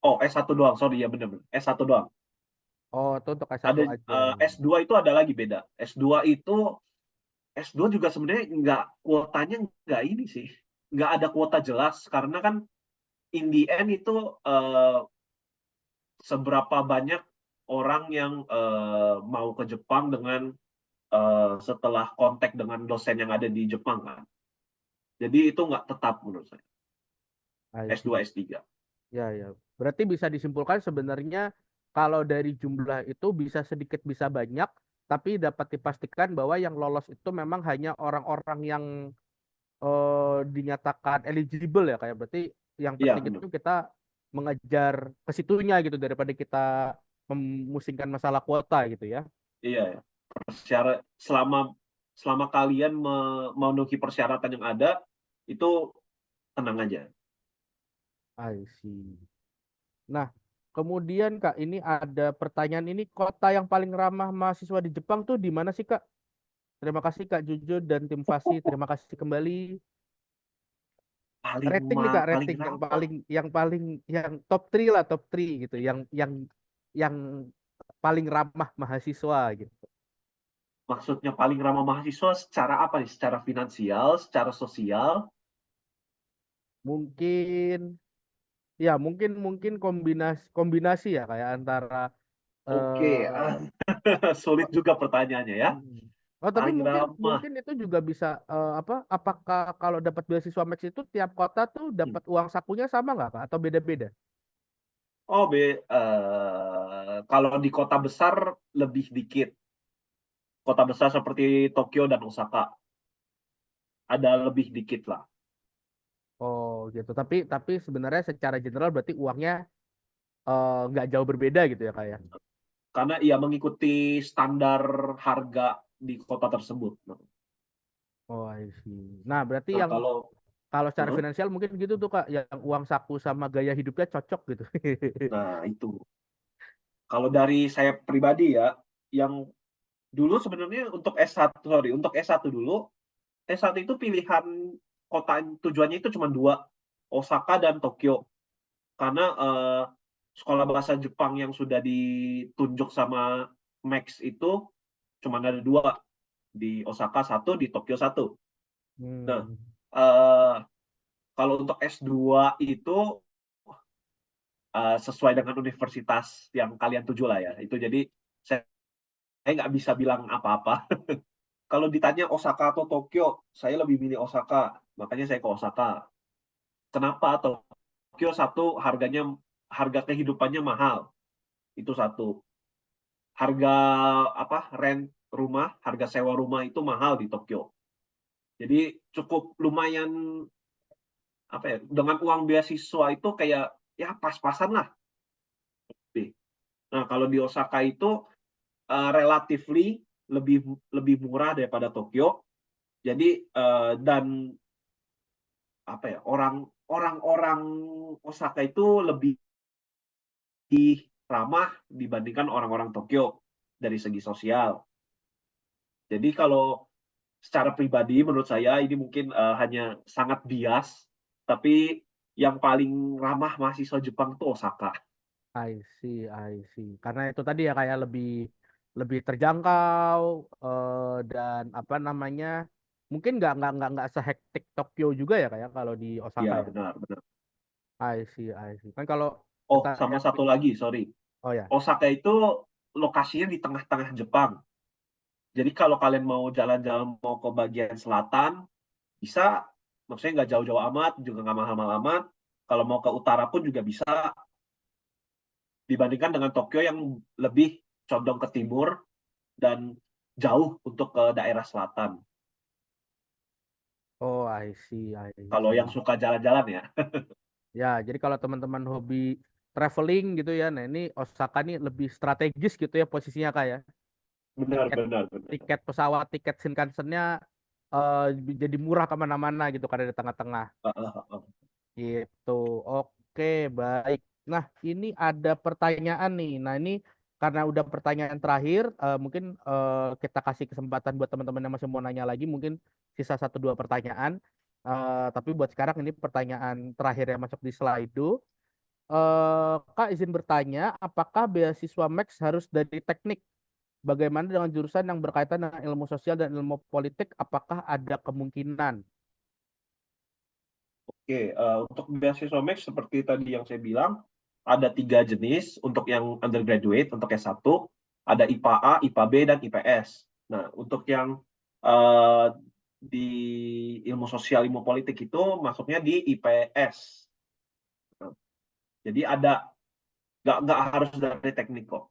Oh, S1 doang, sorry ya bener-bener. S1 doang. Oh, itu untuk S1 Ada aja. S2 itu ada lagi beda. S2 juga sebenarnya nggak, kuotanya nggak ini sih. Nggak ada kuota jelas karena kan in the end itu eh, seberapa banyak orang yang mau ke Jepang dengan setelah kontak dengan dosen yang ada di Jepang kan. Jadi itu nggak tetap menurut saya. I S2, see. S3. Ya, ya. Berarti bisa disimpulkan sebenarnya kalau dari jumlah itu bisa sedikit bisa banyak, tapi dapat dipastikan bahwa yang lolos itu memang hanya orang-orang yang dinyatakan eligible ya, kayak berarti yang Iya penting benar. itu kita mengejar ke situnya gitu daripada kita memusingkan masalah kuota gitu ya. Iya ya. Selama selama kalian memenuhi persyaratan yang ada, itu tenang aja. I see. Nah, kemudian Kak, ini ada pertanyaan, ini kota yang paling ramah mahasiswa di Jepang tuh di mana sih Kak? Terima kasih Kak Juju dan tim Fasi. Terima kasih kembali. Rating nih Kak, Paling rating ramah. yang top 3 lah, top 3 gitu, yang paling ramah mahasiswa gitu. Maksudnya paling ramah mahasiswa secara apa nih? Secara finansial, secara sosial. Mungkin ya, mungkin mungkin kombinasi kombinasi ya, kayak antara Oke, eh sulit juga pertanyaannya ya. mm. Oh, tapi Paling mungkin ramah. mungkin itu juga bisa apakah kalau dapat beasiswa Max itu tiap kota tuh Hmm. dapat uang sakunya sama nggak Kak, atau beda-beda? Oh, kalau di kota besar lebih dikit. Kota besar seperti Tokyo dan Osaka ada lebih dikit lah. Oh gitu. Tapi sebenarnya secara general berarti uangnya nggak jauh berbeda gitu ya Kak ya. Karena ia mengikuti standar harga di kota tersebut. Oh, I see. Nah, berarti Nah, yang kalau kalau secara Heeh. finansial mungkin gitu tuh Kak, yang uang saku sama gaya hidupnya cocok gitu. Nah, itu. Kalau dari saya pribadi ya, yang dulu sebenarnya untuk S1, sorry, untuk S1 dulu, S1 itu pilihan kota tujuannya itu cuma 2, Osaka dan Tokyo. Karena sekolah bahasa Jepang yang sudah ditunjuk sama Max itu cuma ada 2, di Osaka 1, di Tokyo 1. Nah, Hmm. eh, kalau untuk S2 itu sesuai dengan universitas yang kalian tuju lah ya. Itu jadi saya nggak bisa bilang apa-apa. Kalau ditanya Osaka atau Tokyo, saya lebih milih Osaka. Makanya saya ke Osaka. Kenapa? Tokyo satu, harga kehidupannya mahal. Itu satu. harga rent rumah, harga sewa rumah itu mahal di Tokyo. Jadi cukup lumayan dengan uang beasiswa itu kayak ya pas-pasan lah. Nah, kalau di Osaka itu relatively lebih murah daripada Tokyo. Jadi dan orang-orang Osaka itu lebih ramah dibandingkan orang-orang Tokyo dari segi sosial. Jadi kalau secara pribadi menurut saya ini mungkin hanya sangat bias, tapi yang paling ramah mahasiswa Jepang itu Osaka. I see, I see. Karena itu tadi ya kayak lebih lebih terjangkau dan apa namanya mungkin nggak sehektik Tokyo juga ya kayak kalau di Osaka Iya, ya. benar, benar. I see, I see. Kan kalau Oh, kita sama lihat satu lagi, sorry. oh ya, Osaka itu lokasinya di tengah-tengah Jepang. Jadi kalau kalian mau jalan-jalan mau ke bagian selatan, bisa. Maksudnya nggak jauh-jauh amat, juga nggak mahal-mahal amat. Kalau mau ke utara pun juga bisa. Dibandingkan dengan Tokyo yang lebih condong ke timur dan jauh untuk ke daerah selatan. oh I see, I Kalau yang see. suka jalan-jalan ya. Ya, jadi kalau teman-teman hobi traveling gitu ya, nah ini Osaka nih lebih strategis gitu ya posisinya kayak Benar, tiket benar, benar. tiket pesawat, tiket Shinkansen-nya eh, jadi murah kemana-mana gitu karena di tengah-tengah. Gitu. Oke, baik. Nah, ini ada pertanyaan nih. Nah, ini karena udah pertanyaan terakhir, mungkin kita kasih kesempatan buat teman-teman yang masih mau nanya lagi, mungkin sisa satu dua pertanyaan. Tapi buat sekarang ini pertanyaan terakhir yang masuk di Slido. Kak izin bertanya, apakah beasiswa Max harus dari teknik? Bagaimana dengan jurusan yang berkaitan dengan ilmu sosial dan ilmu politik? Apakah ada kemungkinan? Oke, untuk beasiswa Max seperti tadi yang saya bilang, ada 3 jenis untuk yang undergraduate, untuk S1, ada IPA A, IPA B, dan IPS. Nah, untuk yang eh, di ilmu sosial, ilmu politik itu masuknya di IPS. Nah, jadi nggak harus dari teknik kok.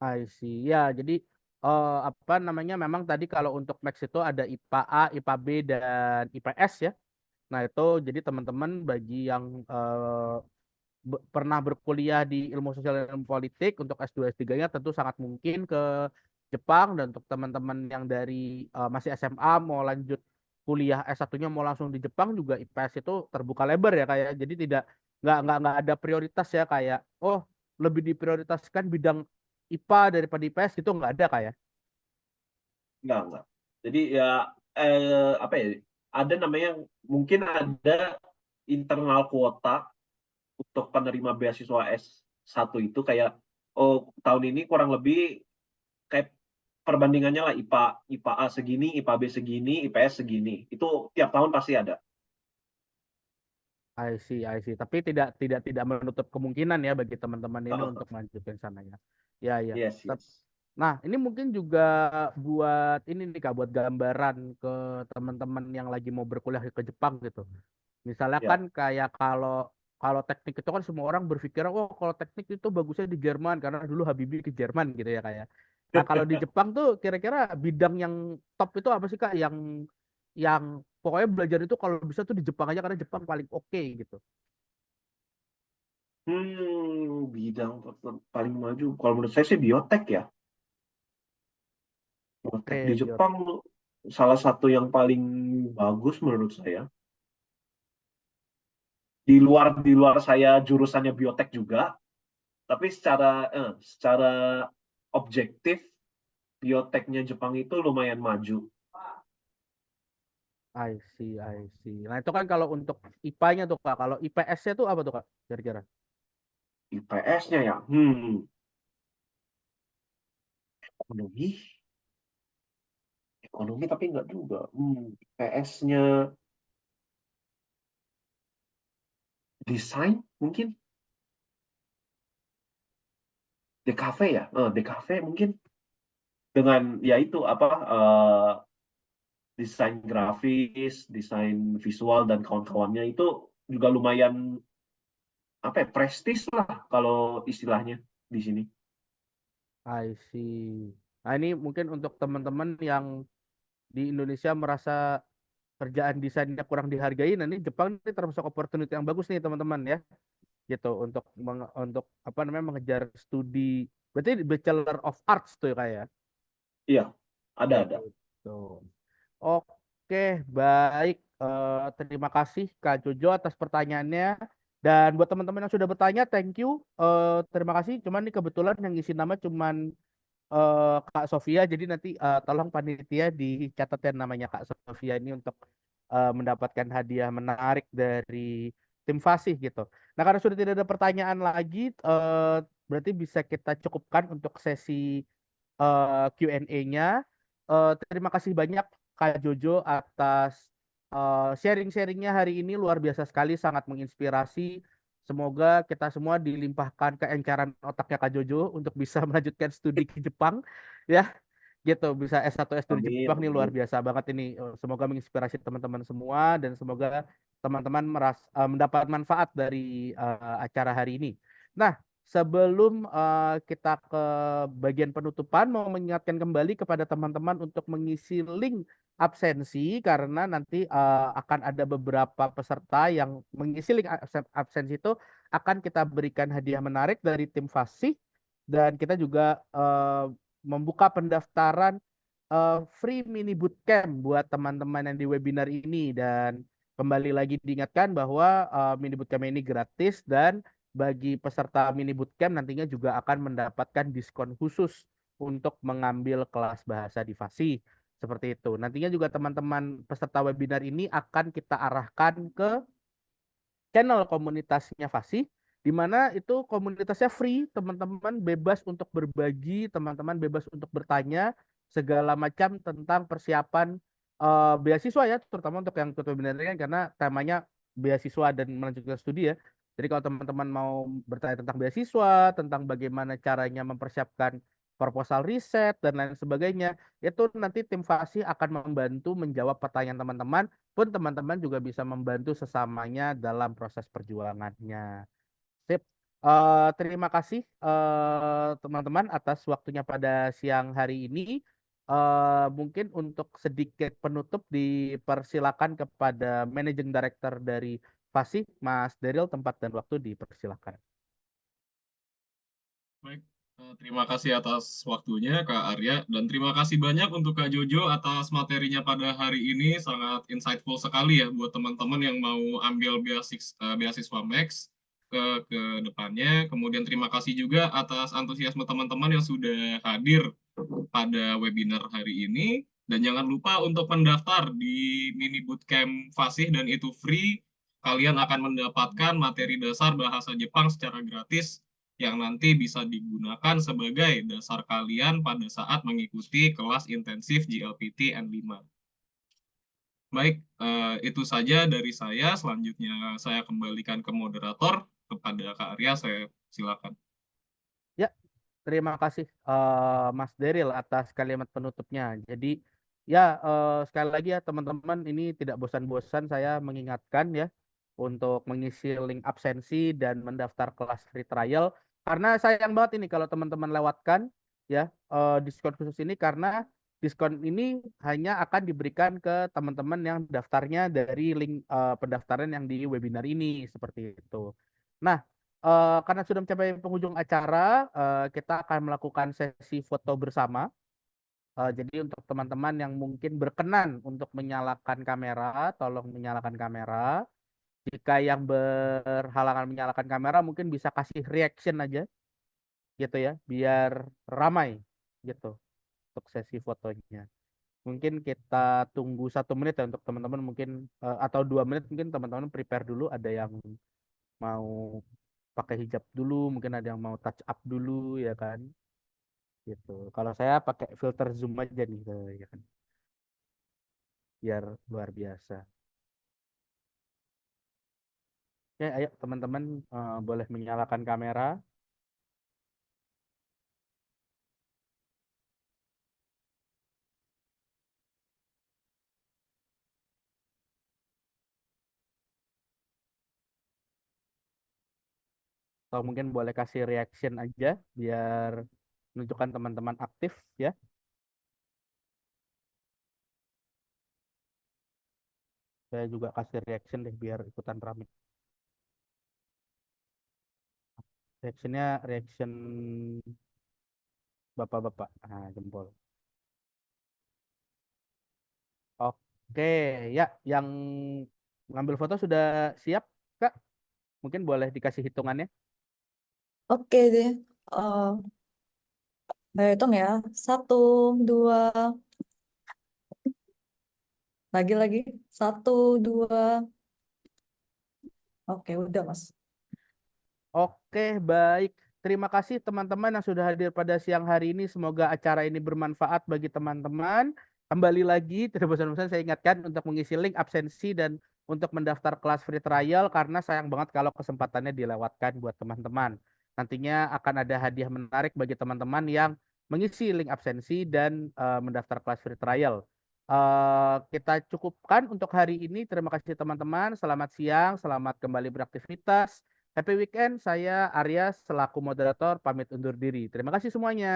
I see. Ya, jadi apa namanya? Memang tadi kalau untuk Max itu ada IPA A, IPA B dan IPS ya. Nah, itu jadi teman-teman bagi yang pernah berkuliah di ilmu sosial dan ilmu politik untuk S2 S3-nya tentu sangat mungkin ke Jepang dan untuk teman-teman yang dari masih SMA mau lanjut kuliah S1-nya mau langsung di Jepang juga IPS itu terbuka lebar ya kayak. Jadi nggak ada prioritas ya kayak oh lebih diprioritaskan bidang IPA daripada IPS gitu nggak ada kayak. Nggak. Jadi ya apa ya? Ada namanya mungkin ada internal kuota untuk penerima beasiswa S1 itu kayak oh tahun ini kurang lebih kayak perbandingannya lah IPA A segini, IPA B segini, IPS segini. Itu tiap tahun pasti ada. I see, I see. Tapi tidak menutup kemungkinan ya bagi teman-teman ini untuk lanjutin sana ya. Ya, ya. Yes, yes. Nah, ini mungkin juga buat ini nih Kak, buat gambaran ke teman-teman yang lagi mau berkuliah ke Jepang gitu. Misalnya kan Ya. kayak kalau kalau teknik itu kan semua orang berpikir, oh kalau teknik itu bagusnya di Jerman karena dulu Habibie ke Jerman gitu ya kayak. Nah, kalau di Jepang tuh kira-kira bidang yang top itu apa sih Kak? Yang pokoknya belajar itu kalau bisa tuh di Jepang aja karena Jepang paling oke gitu. Bidang paling maju. Kalau menurut saya sih biotek ya. Biotek di Oke, biar. Jepang salah satu yang paling bagus menurut saya. Di luar saya jurusannya biotek juga, tapi secara objektif bioteknya Jepang itu lumayan maju. I see, I see. Nah, itu kan kalau untuk IPA-nya tuh Kak. Kalau IPS-nya tuh apa tuh Kak? Kira-kira. IPS-nya ya, ekonomi, ekonomi tapi nggak juga. IPS-nya desain mungkin, DKV ya, DKV mungkin dengan ya itu desain grafis, desain visual dan kawan-kawannya itu juga lumayan prestis lah kalau istilahnya di sini. I see. Nah, ini mungkin untuk teman-teman yang di Indonesia merasa kerjaan desainnya kurang dihargai, nanti Jepang ini termasuk opportunity yang bagus nih teman-teman ya, gitu untuk untuk apa namanya mengejar studi. Berarti Bachelor of Arts tuh ya kayak. Iya, ada. Gitu. Oke, baik. Terima kasih Kak Jojo atas pertanyaannya. Dan buat teman-teman yang sudah bertanya, thank you. Terima kasih. Cuman nih kebetulan yang isi nama cuman Kak Sofia. Jadi nanti tolong panitia dicatatkan namanya Kak Sofia ini untuk mendapatkan hadiah menarik dari tim Fasih gitu. Nah, karena sudah tidak ada pertanyaan lagi, berarti bisa kita cukupkan untuk sesi Q&A-nya. Terima kasih banyak Kak Jojo atas sharing-sharingnya hari ini luar biasa sekali, sangat menginspirasi. Semoga kita semua dilimpahkan keencaran otaknya Kak Jojo untuk bisa melanjutkan studi ke Jepang ya. Gitu bisa S1 S2 di Amin, Jepang nih luar amin. biasa banget ini. Semoga menginspirasi teman-teman semua dan semoga teman-teman mendapat manfaat dari acara hari ini. Nah, sebelum kita ke bagian penutupan, mau mengingatkan kembali kepada teman-teman untuk mengisi link absensi karena nanti akan ada beberapa peserta yang mengisi link absensi itu akan kita berikan hadiah menarik dari tim Fasih dan kita juga membuka pendaftaran free mini bootcamp buat teman-teman yang di webinar ini dan kembali lagi diingatkan bahwa mini bootcamp ini gratis dan bagi peserta mini bootcamp nantinya juga akan mendapatkan diskon khusus untuk mengambil kelas bahasa di Fasih. Seperti itu. Nantinya juga teman-teman peserta webinar ini akan kita arahkan ke channel komunitasnya Fasih, di mana itu komunitasnya free, teman-teman bebas untuk berbagi, teman-teman bebas untuk bertanya segala macam tentang persiapan beasiswa ya, terutama untuk yang ikut webinar ini kan karena temanya beasiswa dan melanjutkan studi ya. Jadi kalau teman-teman mau bertanya tentang beasiswa, tentang bagaimana caranya mempersiapkan proposal riset dan lain sebagainya, itu nanti tim Fasih akan membantu menjawab pertanyaan teman-teman pun teman-teman juga bisa membantu sesamanya dalam proses perjuangannya. Sip. Terima kasih teman-teman atas waktunya pada siang hari ini. Mungkin untuk sedikit penutup dipersilakan kepada Managing Director dari Fasih, Mas Daryl, tempat dan waktu dipersilakan. Baik, terima kasih atas waktunya Kak Arya dan terima kasih banyak untuk Kak Jojo atas materinya pada hari ini sangat insightful sekali ya buat teman-teman yang mau ambil beasiswa Max ke depannya. Kemudian terima kasih juga atas antusiasme teman-teman yang sudah hadir pada webinar hari ini dan jangan lupa untuk mendaftar di mini bootcamp Fasih dan itu free. Kalian akan mendapatkan materi dasar bahasa Jepang secara gratis yang nanti bisa digunakan sebagai dasar kalian pada saat mengikuti kelas intensif GLPT N5. Baik, itu saja dari saya. Selanjutnya saya kembalikan ke moderator, kepada Kak Arya, saya silakan. Ya, terima kasih Mas Daryl atas kalimat penutupnya. Jadi ya sekali lagi ya teman-teman ini tidak bosan-bosan saya mengingatkan ya untuk mengisi link absensi dan mendaftar kelas free trial karena sayang banget ini kalau teman-teman lewatkan ya diskon khusus ini karena diskon ini hanya akan diberikan ke teman-teman yang daftarnya dari link pendaftaran yang di webinar ini seperti itu. Nah, karena sudah mencapai penghujung acara, kita akan melakukan sesi foto bersama. Jadi untuk teman-teman yang mungkin berkenan untuk menyalakan kamera, tolong menyalakan kamera. Jika yang berhalangan menyalakan kamera, mungkin bisa kasih reaction aja, gitu ya, biar ramai, gitu, untuk sesi fotonya. Mungkin kita tunggu 1 menit ya untuk teman-teman mungkin atau 2 menit mungkin teman-teman prepare dulu. Ada yang mau pakai hijab dulu, mungkin ada yang mau touch up dulu ya kan. Gitu. Kalau saya pakai filter zoom aja nih ya kan. Biar luar biasa. Oke, ayo teman-teman boleh menyalakan kamera. Atau mungkin boleh kasih reaction aja biar menunjukkan teman-teman aktif ya. Saya juga kasih reaction deh biar ikutan rame. Reactionnya reaction bapak-bapak. Nah, jempol. Oke, ya, yang ngambil foto sudah siap, Kak? Mungkin boleh dikasih hitungannya. Oke deh. Saya hitung ya. 1, 2, lagi-lagi. 1, 2. Oke, udah Mas. Oke, baik. Terima kasih teman-teman yang sudah hadir pada siang hari ini. Semoga acara ini bermanfaat bagi teman-teman. Kembali lagi, tidak bosan-bosan saya ingatkan untuk mengisi link absensi dan untuk mendaftar kelas free trial karena sayang banget kalau kesempatannya dilewatkan buat teman-teman. Nantinya akan ada hadiah menarik bagi teman-teman yang mengisi link absensi dan mendaftar kelas free trial. Kita cukupkan untuk hari ini. Terima kasih teman-teman. Selamat siang, selamat kembali beraktivitas. Happy weekend, saya Arya selaku moderator pamit undur diri. Terima kasih semuanya.